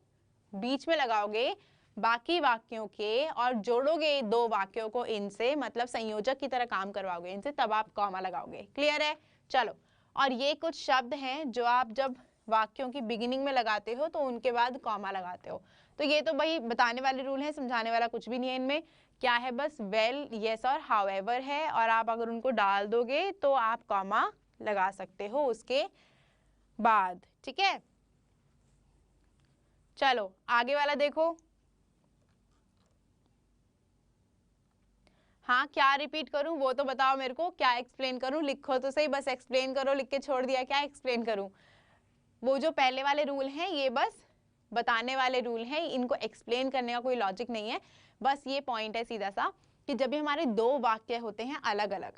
बीच में लगाओगे बाकी वाक्यों के और जोड़ोगे दो वाक्यों को इनसे, मतलब संयोजक की तरह काम करवाओगे इनसे, तब आप कॉमा लगाओगे। क्लियर है? चलो, और ये कुछ शब्द हैं जो आप जब वाक्यों की बिगिनिंग में लगाते हो तो उनके बाद कॉमा लगाते हो। तो ये तो भाई बताने वाले रूल हैं, समझाने वाला कुछ भी नहीं है इनमें। क्या है? बस वेल, यस और हाउएवर है, और आप अगर उनको डाल दोगे तो आप कॉमा लगा सकते हो उसके बाद। ठीक है, चलो आगे वाला देखो। हाँ, क्या रिपीट करूं वो तो बताओ मेरे को, क्या एक्सप्लेन करूं? लिखो तो सही, बस एक्सप्लेन करो, लिख के छोड़ दिया। क्या एक्सप्लेन करूं? वो जो पहले वाले रूल हैं ये बस बताने वाले रूल हैं, इनको एक्सप्लेन करने का कोई लॉजिक नहीं है। बस ये पॉइंट है सीधा सा कि जब भी हमारे दो वाक्य होते हैं अलग अलग,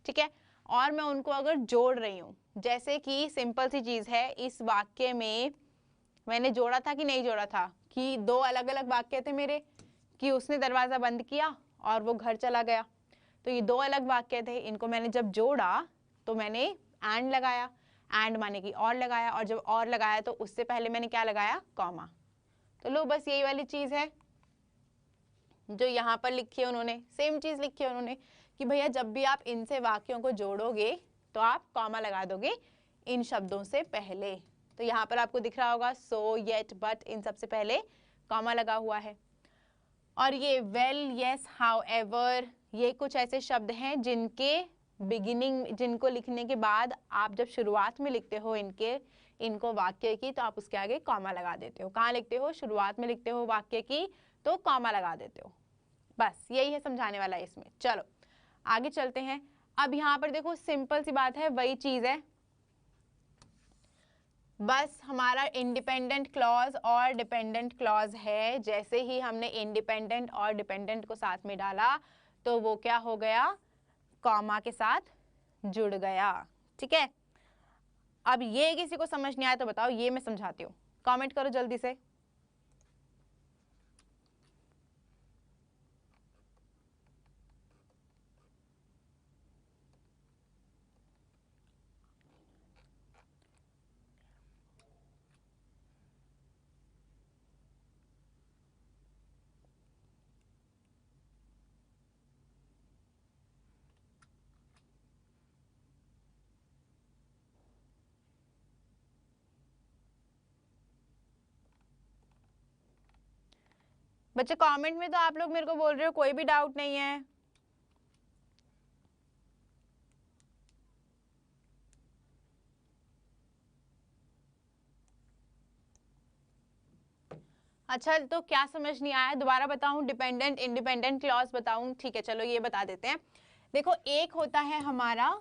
ठीक है, और मैं उनको अगर जोड़ रही हूँ, जैसे कि सिंपल सी चीज है, इस वाक्य में मैंने जोड़ा था कि नहीं जोड़ा था, कि दो अलग अलग वाक्य थे मेरे, कि उसने दरवाजा बंद किया और वो घर चला गया। तो ये दो अलग वाक्य थे, इनको मैंने जब जोड़ा तो मैंने एंड लगाया, एंड माने कि और लगाया, और जब और लगाया तो उससे पहले मैंने क्या लगाया? कॉमा। तो लो, बस यही वाली चीज है जो यहाँ पर लिखी है उन्होंने, सेम चीज लिखी है उन्होंने कि भैया जब भी आप इनसे वाक्यों को जोड़ोगे तो आप कॉमा लगा दोगे इन शब्दों से पहले। तो यहाँ पर आपको दिख रहा होगा सो, येट, बट, इन सबसे पहले कॉमा लगा हुआ है। और ये वेल, यस, हाउएवर, ये कुछ ऐसे शब्द हैं जिनके बिगिनिंग, जिनको लिखने के बाद आप जब शुरुआत में लिखते हो इनको वाक्य की, तो आप उसके आगे कॉमा लगा देते हो। कहाँ लिखते हो? शुरुआत में लिखते हो वाक्य की तो कॉमा लगा देते हो। बस यही है समझाने वाला इसमें। चलो आगे चलते हैं। अब यहाँ पर देखो सिंपल सी बात है, वही चीज है, बस हमारा इंडिपेंडेंट क्लॉज और डिपेंडेंट क्लॉज है। जैसे ही हमने इंडिपेंडेंट और डिपेंडेंट को साथ में डाला तो वो क्या हो गया? कॉमा के साथ जुड़ गया। ठीक है, अब ये किसी को समझ नहीं आया तो बताओ, ये मैं समझाती हूँ, कमेंट करो जल्दी से। बच्चे कमेंट में तो आप लोग मेरे को बोल रहे हो, कोई भी डाउट नहीं है। अच्छा, तो क्या समझ नहीं आया, दोबारा बताऊं? डिपेंडेंट इंडिपेंडेंट क्लॉज बताऊं? ठीक है, चलो ये बता देते हैं। देखो, एक होता है हमारा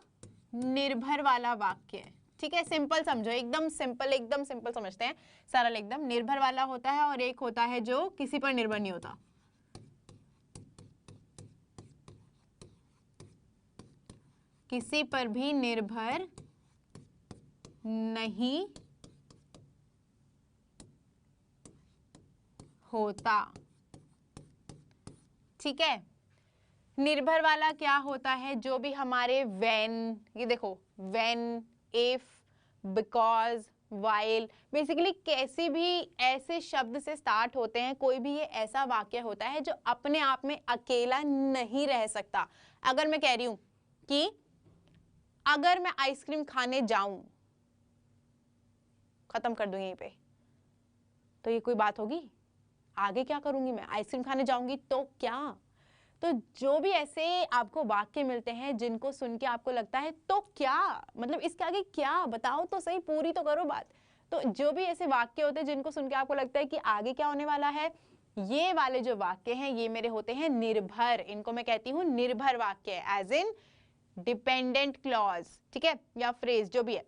निर्भर वाला वाक्य। ठीक है, सिंपल समझो, एकदम सिंपल समझते हैं, सरल एकदम। निर्भर वाला होता है और एक होता है जो किसी पर निर्भर नहीं होता। किसी पर भी निर्भर नहीं होता। ठीक है, निर्भर वाला क्या होता है? जो भी हमारे व्हेन, ये देखो, when, if, because, while, basically कैसे भी ऐसे शब्द से स्टार्ट होते हैं, कोई भी ये ऐसा वाक्य होता है जो अपने आप में अकेला नहीं रह सकता। अगर मैं कह रही हूं कि अगर मैं आइसक्रीम खाने जाऊं, खत्म कर दूं यहीं पे, तो ये कोई बात होगी? आगे क्या करूंगी मैं? आइसक्रीम खाने जाऊंगी तो क्या? तो जो भी ऐसे आपको वाक्य मिलते हैं जिनको सुन के आपको लगता है तो क्या, मतलब इसके आगे क्या, बताओ तो सही, पूरी तो करो बात। तो जो भी ऐसे वाक्य होते हैं जिनको सुन के आपको लगता है कि आगे क्या होने वाला है, ये वाले जो वाक्य हैं ये मेरे होते हैं निर्भर। इनको मैं कहती हूँ निर्भर वाक्य, एज इन डिपेंडेंट क्लॉज। ठीक है, या फ्रेज जो भी है,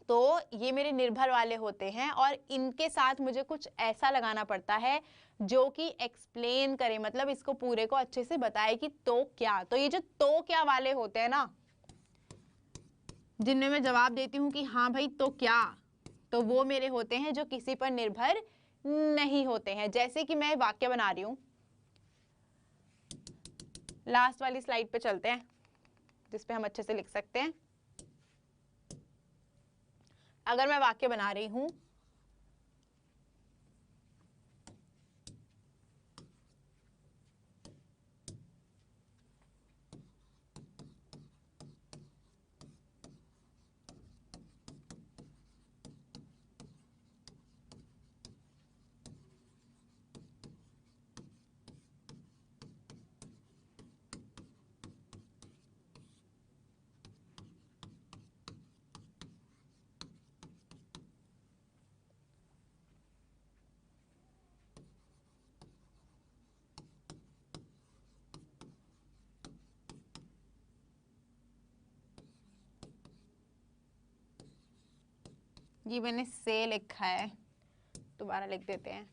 तो ये मेरे निर्भर वाले होते हैं और इनके साथ मुझे कुछ ऐसा लगाना पड़ता है जो कि एक्सप्लेन करे, मतलब इसको पूरे को अच्छे से बताए कि तो क्या। तो ये जो तो क्या वाले होते हैं ना, जिनमें मैं जवाब देती हूँ कि हाँ भाई तो क्या, तो वो मेरे होते हैं जो किसी पर निर्भर नहीं होते हैं। जैसे कि मैं वाक्य बना रही हूँ, लास्ट वाली स्लाइड पे चलते हैं जिसपे हम अच्छे से लिख सकते हैं। अगर मैं वाक्य बना रही हूं, जी मैंने से लिखा है, दोबारा लिख देते हैं।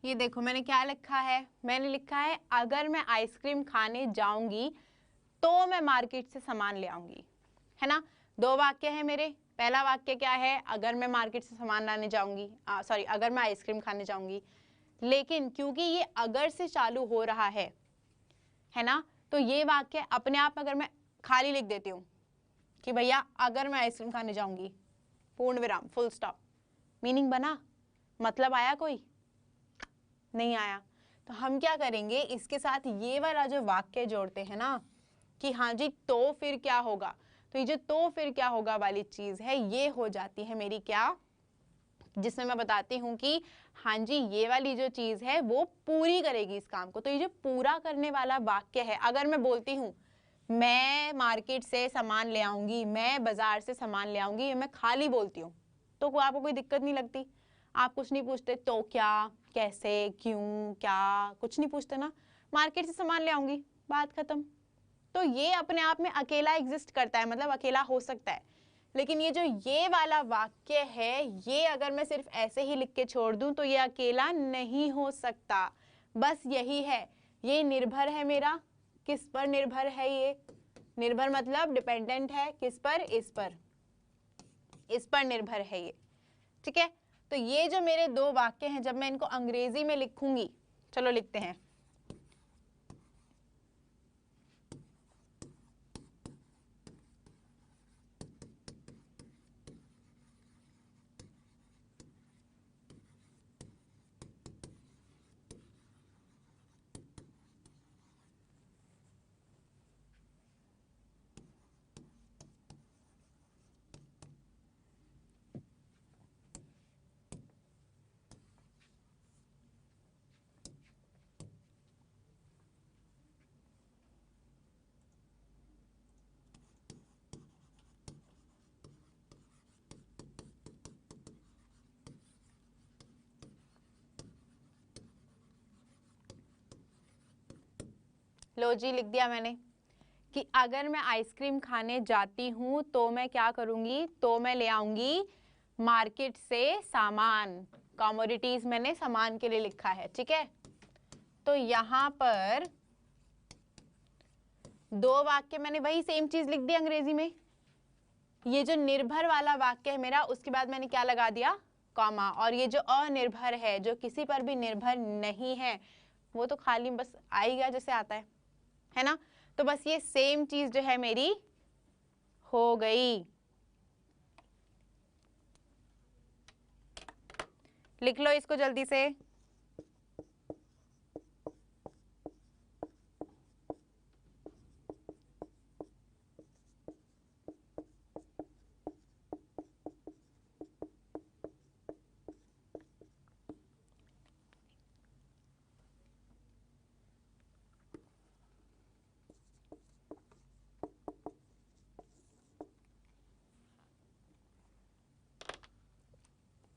ये देखो मैंने क्या लिखा है, मैंने लिखा है अगर मैं आइसक्रीम खाने जाऊंगी तो मैं मार्केट से सामान ले आऊंगी, है ना। दो वाक्य है मेरे। पहला वाक्य क्या है? अगर मैं मार्केट से सामान लाने जाऊंगी, सॉरी, अगर मैं आइसक्रीम खाने जाऊंगी। लेकिन क्योंकि ये अगर से चालू हो रहा है ना, तो ये वाक्य अपने आप अगर मैं खाली लिख देती हूँ कि भैया अगर मैं आइसक्रीम खाने जाऊंगी, पूर्ण विराम, फुल स्टॉप, मीनिंग बना? मतलब आया? कोई नहीं आया। तो हम क्या करेंगे, इसके साथ ये वाला जो वाक्य जोड़ते हैं ना कि हाँ जी तो फिर क्या होगा, तो ये जो तो फिर क्या होगा वाली चीज है, ये हो जाती है मेरी क्या, जिसमें मैं बताती हूँ कि हाँ जी ये वाली जो चीज है वो पूरी करेगी इस काम को। तो ये जो पूरा करने वाला वाक्य है, अगर मैं बोलती हूँ मैं मार्केट से सामान ले आऊंगी, मैं बाजार से सामान ले आऊंगी, मैं खाली बोलती हूँ, तो आपको कोई दिक्कत नहीं लगती? आप कुछ नहीं पूछते तो क्या, कैसे, क्यों, क्या, कुछ नहीं पूछते ना। मार्केट से सामान ले आऊंगी, बात खत्म। तो ये अपने आप में अकेला एग्जिस्ट करता है, मतलब अकेला हो सकता है। लेकिन ये जो ये वाला वाक्य है, ये अगर मैं सिर्फ ऐसे ही लिख के छोड़ दूं तो ये अकेला नहीं हो सकता। बस यही है, ये निर्भर है मेरा, किस पर निर्भर है? ये निर्भर मतलब डिपेंडेंट है, किस पर? इस पर निर्भर है ये, ठीक है। तो ये जो मेरे दो वाक्य हैं, जब मैं इनको अंग्रेजी में लिखूंगी, चलो लिखते हैं। लो जी, लिख दिया मैंने कि अगर मैं आइसक्रीम खाने जाती हूँ तो मैं क्या करूंगी? तो मैं ले आऊंगी मार्केट से सामान। कमोडिटीज मैंने सामान के लिए लिखा है, ठीक है। तो यहाँ पर दो वाक्य मैंने वही सेम चीज लिख दी अंग्रेजी में। ये जो निर्भर वाला वाक्य है मेरा, उसके बाद मैंने क्या लगा दिया? कॉमा। और ये जो अनिर्भर है, जो किसी पर भी निर्भर नहीं है, वो तो खाली बस आएगा जैसे आता है ना। तो बस ये सेम चीज जो है मेरी हो गई। लिख लो इसको जल्दी से।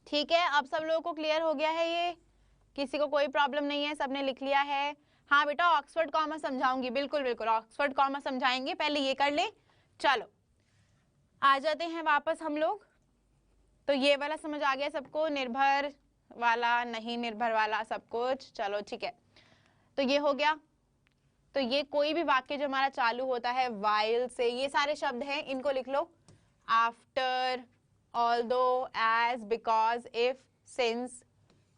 ठीक है, अब सब लोगों को क्लियर हो गया है ये? किसी को कोई प्रॉब्लम नहीं है? सबने लिख लिया है? हाँ बेटा, ऑक्सफोर्ड कॉमा समझाऊंगी, बिल्कुल बिल्कुल ऑक्सफोर्ड कॉमा समझाएंगे, पहले ये कर ले। चलो आ जाते हैं वापस हम लोग। तो ये वाला समझ आ गया सबको? निर्भर वाला, नहीं निर्भर वाला, सब कुछ। चलो ठीक है, तो ये हो गया। तो ये कोई भी वाक्य जो हमारा चालू होता है while से, ये सारे शब्द हैं, इनको लिख लो। After, although, as, because, if, since,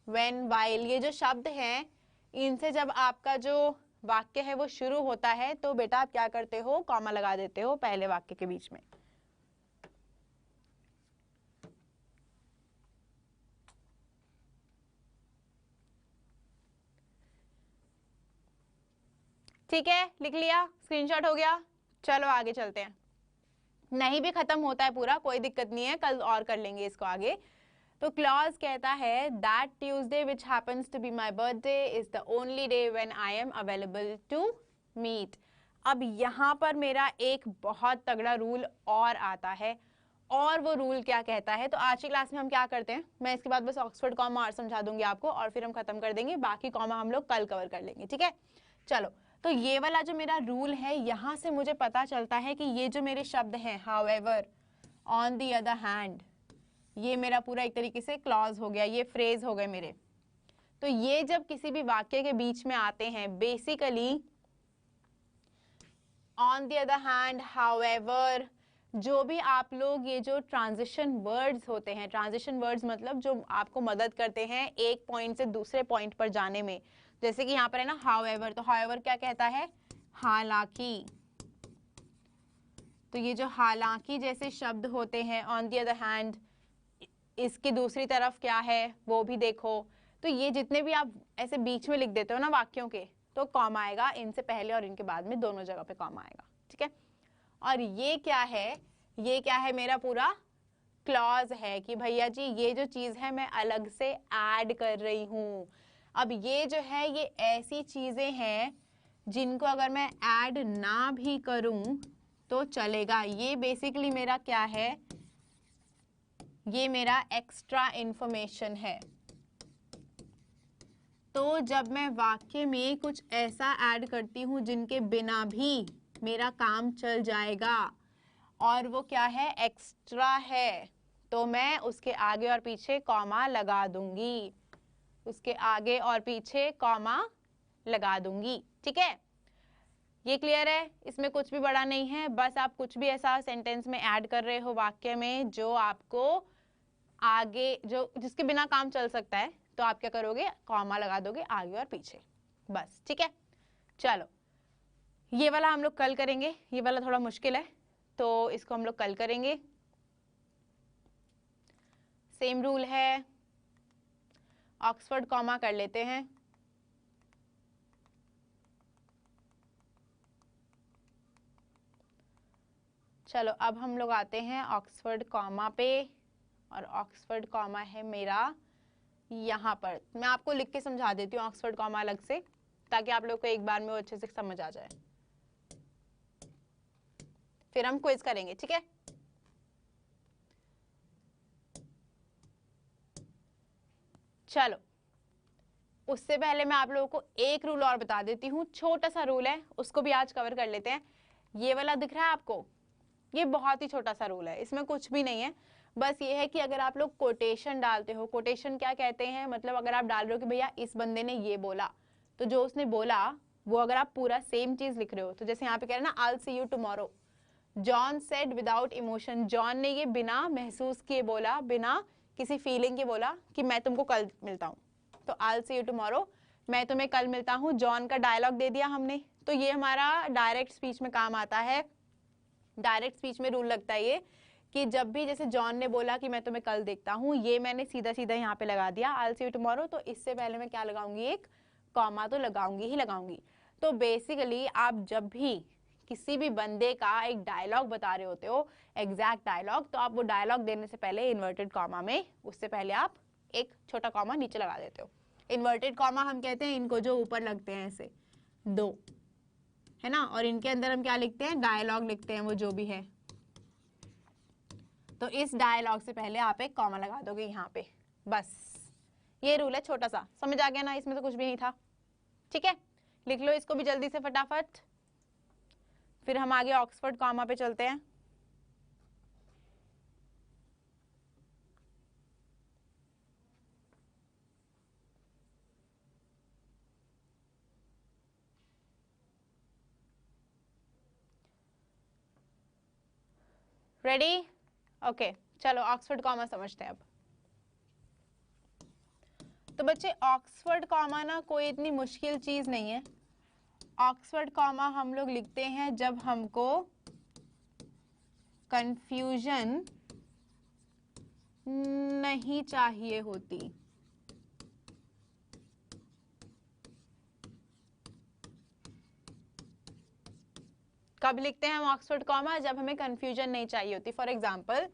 when, while, ये जो शब्द हैं, इनसे जब आपका जो वाक्य है वो शुरू होता है तो बेटा आप क्या करते हो? कॉमा लगा देते हो पहले वाक्य के बीच में। ठीक है, लिख लिया? स्क्रीनशॉट हो गया? चलो आगे चलते हैं। नहीं भी खत्म होता है पूरा, कोई दिक्कत नहीं है, कल और कर लेंगे इसको आगे। तो क्लॉज कहता है that Tuesday which happens to be my birthday is the only day when I am available to meet. अब यहाँ पर मेरा एक बहुत तगड़ा रूल और आता है, और वो रूल क्या कहता है? तो आज की क्लास में हम क्या करते हैं, मैं इसके बाद बस ऑक्सफोर्ड कॉमा और समझा दूंगी आपको, और फिर हम खत्म कर देंगे, बाकी कॉमा हम लोग कल कवर कर लेंगे, ठीक है। चलो, तो ये वाला जो मेरा रूल है, यहाँ से मुझे पता चलता है कि ये जो मेरे शब्द हैं however, on the other hand, ये मेरा पूरा एक तरीके से क्लॉज हो गया, ये फ्रेज हो गए मेरे। तो ये जब किसी भी वाक्य के बीच में आते हैं, basically on the other hand, however, जो भी आप लोग ये जो ट्रांजिशन वर्ड्स होते हैं, ट्रांजिशन वर्ड्स मतलब जो आपको मदद करते हैं एक पॉइंट से दूसरे पॉइंट पर जाने में, जैसे कि यहाँ पर है ना however, तो however क्या कहता है? हालांकि। तो ये जो हालांकि जैसे शब्द होते हैं, on the other hand, इसकी दूसरी तरफ क्या है वो भी देखो। तो ये जितने भी आप ऐसे बीच में लिख देते हो ना वाक्यों के, तो कॉमा आएगा इनसे पहले और इनके बाद में, दोनों जगह पे कॉमा आएगा, ठीक है। और ये क्या है? ये क्या है? मेरा पूरा क्लॉज है कि भैया जी ये जो चीज है मैं अलग से ऐड कर रही हूँ। अब ये जो है ये ऐसी चीजें हैं जिनको अगर मैं ऐड ना भी करूं तो चलेगा। ये बेसिकली मेरा क्या है? ये मेरा एक्स्ट्रा इंफॉर्मेशन है। तो जब मैं वाक्य में कुछ ऐसा ऐड करती हूं जिनके बिना भी मेरा काम चल जाएगा, और वो क्या है, एक्स्ट्रा है, तो मैं उसके आगे और पीछे कॉमा लगा दूंगी, उसके आगे और पीछे कॉमा लगा दूंगी। ठीक है, ये क्लियर है? इसमें कुछ भी बड़ा नहीं है, बस आप कुछ भी ऐसा सेंटेंस में ऐड कर रहे हो वाक्य में जो आपको आगे, जो जिसके बिना काम चल सकता है, तो आप क्या करोगे, कॉमा लगा दोगे आगे और पीछे, बस। ठीक है, चलो ये वाला हम लोग कल करेंगे, ये वाला थोड़ा मुश्किल है तो इसको हम लोग कल करेंगे। सेम रूल है, ऑक्सफोर्ड कॉमा कर लेते हैं। चलो अब हम लोग आते हैं ऑक्सफोर्ड कॉमा पे, और ऑक्सफोर्ड कॉमा है मेरा यहाँ पर। मैं आपको लिख के समझा देती हूँ ऑक्सफोर्ड कॉमा अलग से, ताकि आप लोग को एक बार में वो अच्छे से समझ आ जाए, फिर हम क्विज करेंगे। ठीक है, चलो उससे पहले मैं आप लोगों को एक रूल और बता देती हूँ, छोटा सा रूल है, उसको भी आज कवर कर लेते हैं। ये वाला दिख रहा है आपको, ये बहुत ही छोटा सा रूल है, इसमें कुछ भी नहीं है, बस ये है कि अगर आप लोग कोटेशन डालते हो, कोटेशन क्या कहते हैं, मतलब अगर आप डाल रहे हो कि भैया इस बंदे ने ये बोला, तो जो उसने बोला वो अगर आप पूरा सेम चीज लिख रहे हो, तो जैसे यहाँ पे कह रहे हैं ना, आई will see you tomorrow, John said without emotion, John ने ये बिना महसूस किए बोला, बिना किसी फीलिंग के बोला कि मैं तुमको कल मिलता हूँ, तो आई विल सी यू टुमारो, मैं तुम्हें कल मिलता हूँ। जॉन का डायलॉग दे दिया हमने, तो ये हमारा डायरेक्ट स्पीच में काम आता है। डायरेक्ट स्पीच में रूल लगता है ये कि जब भी जैसे जॉन ने बोला कि मैं तुम्हें कल देखता हूँ, ये मैंने सीधा सीधा यहाँ पे लगा दिया आई विल सी यू टुमारो, तो इससे पहले मैं क्या लगाऊंगी, एक कॉमा तो लगाऊंगी ही लगाऊंगी। तो बेसिकली आप जब भी किसी भी बंदे का एक डायलॉग बता रहे होते हो, एग्जैक्ट डायलॉग, तो आप वो डायलॉग देने से पहले इन्वर्टेड कॉमा में, उससे पहले आप एक छोटा कॉमा नीचे लगा देते हो। इन्वर्टेड कॉमा हम कहते हैं इनको जो ऊपर लगते हैं ऐसे दो, है ना, और इनके अंदर हम क्या लिखते हैं, डायलॉग लिखते हैं, वो जो भी है। तो इस डायलॉग से पहले आप एक कॉमा लगा दोगे यहाँ पे, बस ये रूल है, छोटा सा, समझ आ गया ना, इसमें तो कुछ भी नहीं था। ठीक है, लिख लो इसको भी जल्दी से फटाफट, फिर हम आगे ऑक्सफोर्ड कॉमा पे चलते हैं। रेडी? ओके, चलो ऑक्सफोर्ड कॉमा समझते हैं अब। तो बच्चे ऑक्सफोर्ड कॉमा ना कोई इतनी मुश्किल चीज नहीं है। ऑक्सफोर्ड कॉमा हम लोग लिखते हैं जब हमको कंफ्यूजन नहीं चाहिए होती। कब लिखते हैं हम ऑक्सफोर्ड कॉमा, जब हमें कंफ्यूजन नहीं चाहिए होती। फॉर एग्जाम्पल,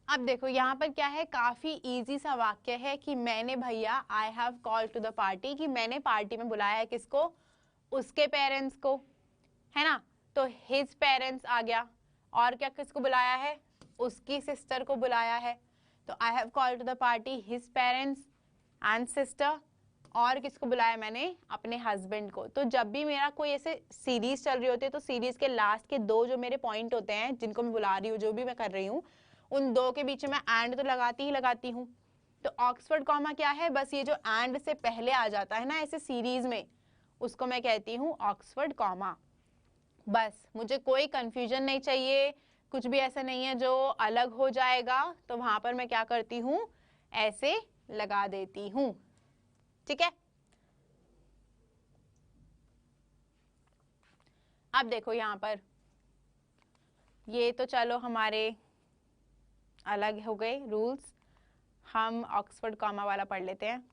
अब देखो यहाँ पर क्या है, काफी इजी सा वाक्य है कि मैंने भैया, I have call to the party, कि मैंने पार्टी में बुलाया है किसको, उसके पेरेंट्स को, है ना, तो हिज पेरेंट्स आ गया, और क्या किसको बुलाया है, उसकी सिस्टर को बुलाया है, तो I have call to the party his parents and sister, और किसको बुलाया मैंने, अपने हस्बैंड को। तो जब भी मेरा कोई ऐसे सीरीज चल रही होती है, तो सीरीज के लास्ट के दो जो मेरे पॉइंट होते हैं जिनको मैं बुला रही हूँ, जो भी मैं कर रही हूँ, उन दो के बीच में एंड तो लगाती ही लगाती हूँ। तो ऑक्सफोर्ड कॉमा क्या है, बस ये जो एंड से पहले आ जाता है ना ऐसे सीरीज में, उसको मैं कहती हूँ ऑक्सफोर्ड कॉमा। बस मुझे कोई कंफ्यूजन नहीं चाहिए, कुछ भी ऐसा नहीं है जो अलग हो जाएगा, तो वहां पर मैं क्या करती हूँ, ऐसे लगा देती हूँ। ठीक है, अब देखो यहाँ पर ये तो चलो हमारे अलग हो गए रूल्स, हम ऑक्सफोर्ड कॉमा वाला पढ़ लेते हैं।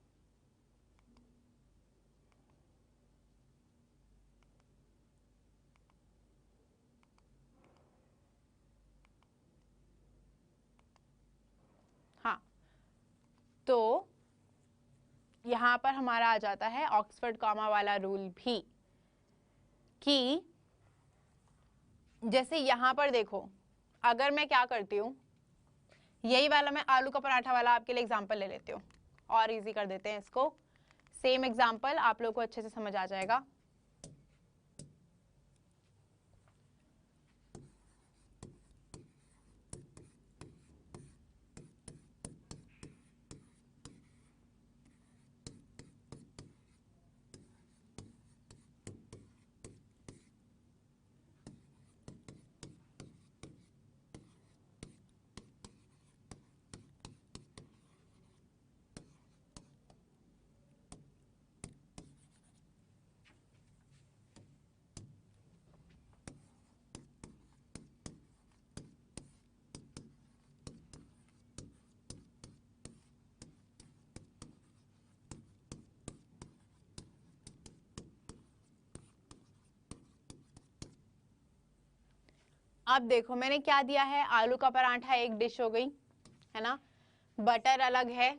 हाँ, तो यहां पर हमारा आ जाता है ऑक्सफोर्ड कॉमा वाला रूल भी, कि जैसे यहां पर देखो, अगर मैं क्या करती हूँ, यही वाला मैं आलू का पराठा वाला आपके लिए एग्जांपल ले लेती हूँ और इजी कर देते हैं इसको। सेम एग्जांपल आप लोगों को अच्छे से समझ आ जाएगा। अब देखो मैंने क्या दिया है, आलू का पराठा एक डिश हो गई है ना, बटर अलग है,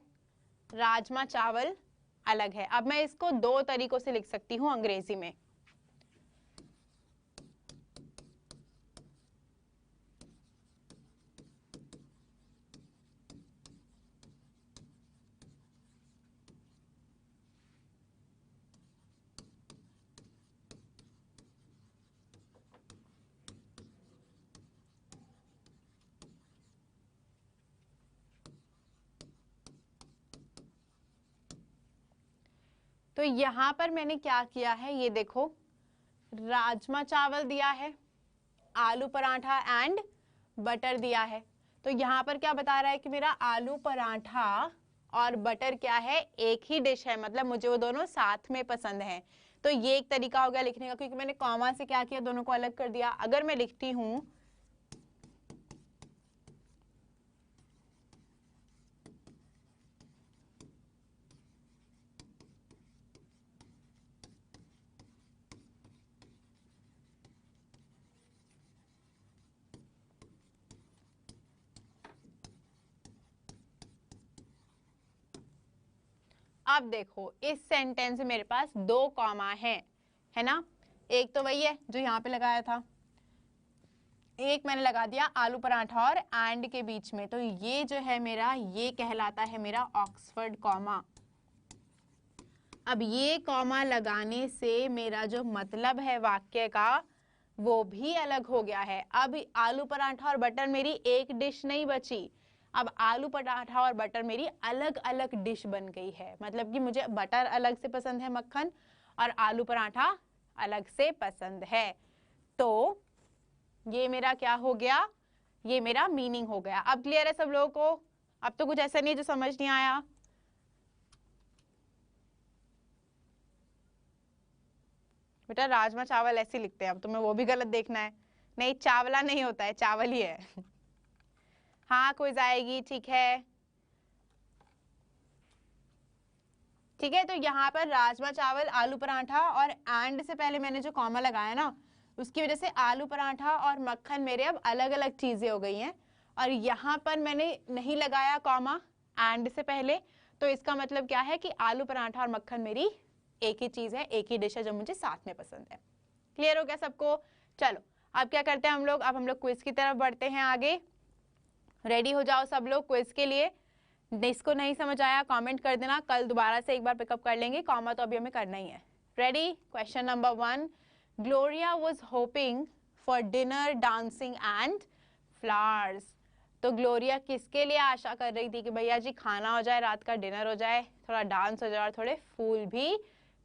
राजमा चावल अलग है। अब मैं इसको दो तरीकों से लिख सकती हूँ अंग्रेजी में। तो यहां पर मैंने क्या किया है, ये देखो, राजमा चावल दिया है, आलू पराठा एंड बटर दिया है। तो यहाँ पर क्या बता रहा है कि मेरा आलू पराठा और बटर क्या है, एक ही डिश है, मतलब मुझे वो दोनों साथ में पसंद है। तो ये एक तरीका हो गया लिखने का, क्योंकि मैंने कॉमा से क्या किया, दोनों को अलग कर दिया। अगर मैं लिखती हूँ अब देखो इस सेंटेंस में मेरे पास दो कॉमा है ना, एक तो वही है जो यहाँ पे लगाया था, एक मैंने लगा दिया आलू पराठा और एंड के बीच में। तो ये जो है मेरा, ये कहलाता है मेरा ऑक्सफोर्ड कॉमा। अब ये कॉमा लगाने से मेरा जो मतलब है वाक्य का वो भी अलग हो गया है। अब आलू पराठा और बटर मेरी एक डिश नहीं बची, अब आलू पराठा और बटर मेरी अलग अलग डिश बन गई है। मतलब कि मुझे बटर अलग से पसंद है मक्खन, और आलू पराठा अलग से पसंद है। तो ये मेरा क्या हो गया, ये मेरा मीनिंग हो गया। अब क्लियर है सब लोगों को? अब तो कुछ ऐसा नहीं है जो समझ नहीं आया। बेटा राजमा चावल ऐसे लिखते हैं, अब तुम्हें वो भी गलत देखना है। नहीं, चावला नहीं होता है, चावल ही है। हाँ क्विज आएगी, ठीक है। ठीक है, तो यहाँ पर राजमा चावल, आलू पराठा, और एंड से पहले मैंने जो कॉमा लगाया ना, उसकी वजह से आलू पराठा और मक्खन मेरे अब अलग अलग चीजें हो गई हैं। और यहाँ पर मैंने नहीं लगाया कॉमा एंड से पहले, तो इसका मतलब क्या है कि आलू पराठा और मक्खन मेरी एक ही चीज है, एक ही डिश है जो मुझे साथ में पसंद है। क्लियर हो गया सबको? चलो अब क्या करते हैं हम लोग, अब हम लोग क्विज की तरफ बढ़ते हैं आगे। रेडी हो जाओ सब लोग क्विज के लिए। इसको नहीं समझ आया कमेंट कर देना, कल दोबारा से एक बार पिकअप कर लेंगे, कॉमा तो अभी हमें करना ही है। Ready? Question number 1, Gloria was hoping for dinner, dancing and flowers. तो ग्लोरिया किसके लिए आशा कर रही थी कि भैया जी खाना हो जाए, रात का डिनर हो जाए, थोड़ा डांस हो जाए और थोड़े फूल भी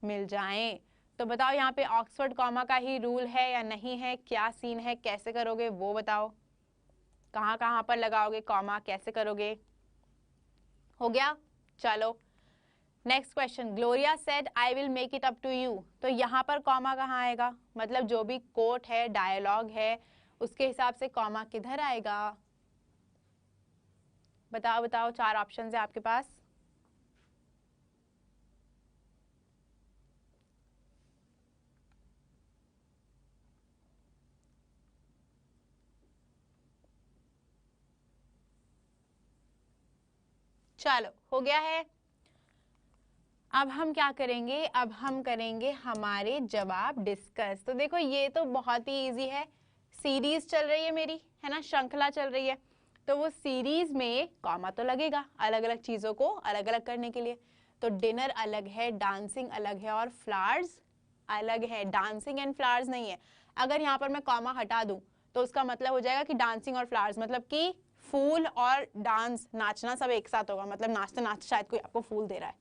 मिल जाएं। तो बताओ यहाँ पे ऑक्सफोर्ड कॉमा का ही रूल है या नहीं है, क्या सीन है, कैसे करोगे वो बताओ, कहाँ कहाँ पर लगाओगे कॉमा, कैसे करोगे? हो गया? चलो next question, Gloria said I will make it up to you. तो यहाँ पर कॉमा कहाँ आएगा, मतलब जो भी कोट है, डायलॉग है, उसके हिसाब से कॉमा किधर आएगा? बताओ बताओ, 4 ऑप्शन है आपके पास। चलो हो गया है। अब हम क्या करेंगे? अब हम करेंगे हमारे जवाब डिस्कस। तो देखो ये तो बहुत ही इजी है, सीरीज चल रही है मेरी, है ना, श्रृंखला चल रही है, तो वो सीरीज में कॉमा तो लगेगा अलग अलग चीजों को अलग अलग करने के लिए। तो डिनर अलग है, डांसिंग अलग है और फ्लावर्स अलग है, डांसिंग एंड फ्लावर्स नहीं है। अगर यहाँ पर मैं कॉमा हटा दूं तो उसका मतलब हो जाएगा कि डांसिंग और फ्लावर्स, मतलब कि फूल और डांस, नाचना सब एक साथ होगा, मतलब नाचते नाचते शायद कोई आपको फूल दे रहा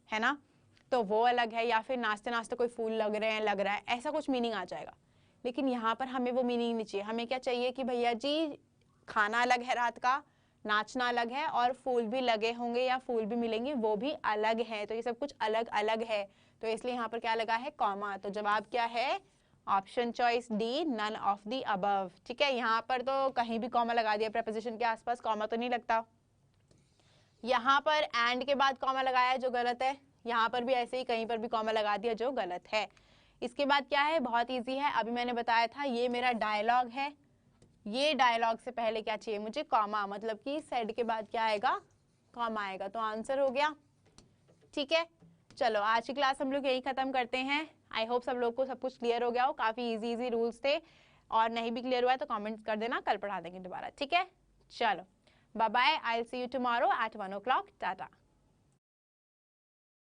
है ना, तो वो अलग है, या फिर नाचते नाचते कोई फूल लग रहे हैं, लग रहा है, ऐसा कुछ मीनिंग आ जाएगा। लेकिन यहाँ पर हमें वो मीनिंग नहीं चाहिए, हमें क्या चाहिए कि भैया जी खाना अलग है रात का, नाचना अलग है और फूल भी लगे होंगे या फूल भी मिलेंगे वो भी अलग है, तो ये सब कुछ अलग अलग है, तो इसलिए यहाँ पर क्या लगा है? कॉमा। तो जवाब क्या है? Option choice D, none of the above. ठीक है, यहाँ पर तो कहीं भी कॉमा लगा दिया, प्रपोजिशन के आसपास कॉमा तो नहीं लगता। यहाँ पर एंड के बाद कॉमा लगाया जो गलत है, यहाँ पर भी ऐसे ही कहीं पर भी कॉमा लगा दिया जो गलत है। इसके बाद क्या है? बहुत इजी है, अभी मैंने बताया था, ये मेरा डायलॉग है, ये डायलॉग से पहले क्या चाहिए मुझे? कॉमा, मतलब कि सेड के बाद क्या आएगा? कॉमा आएगा, तो आंसर हो गया। ठीक है, चलो आज की क्लास हम लोग यही खत्म करते हैं। आई होप सब लोग को सब कुछ क्लियर हो गया हो, काफी इजी इजी रूल्स थे, और नहीं भी क्लियर हुआ है तो कमेंट्स कर देना, कल पढ़ा देंगे दोबारा। ठीक है, चलो bye bye, I will see you tomorrow at 1 o'clock। Tata.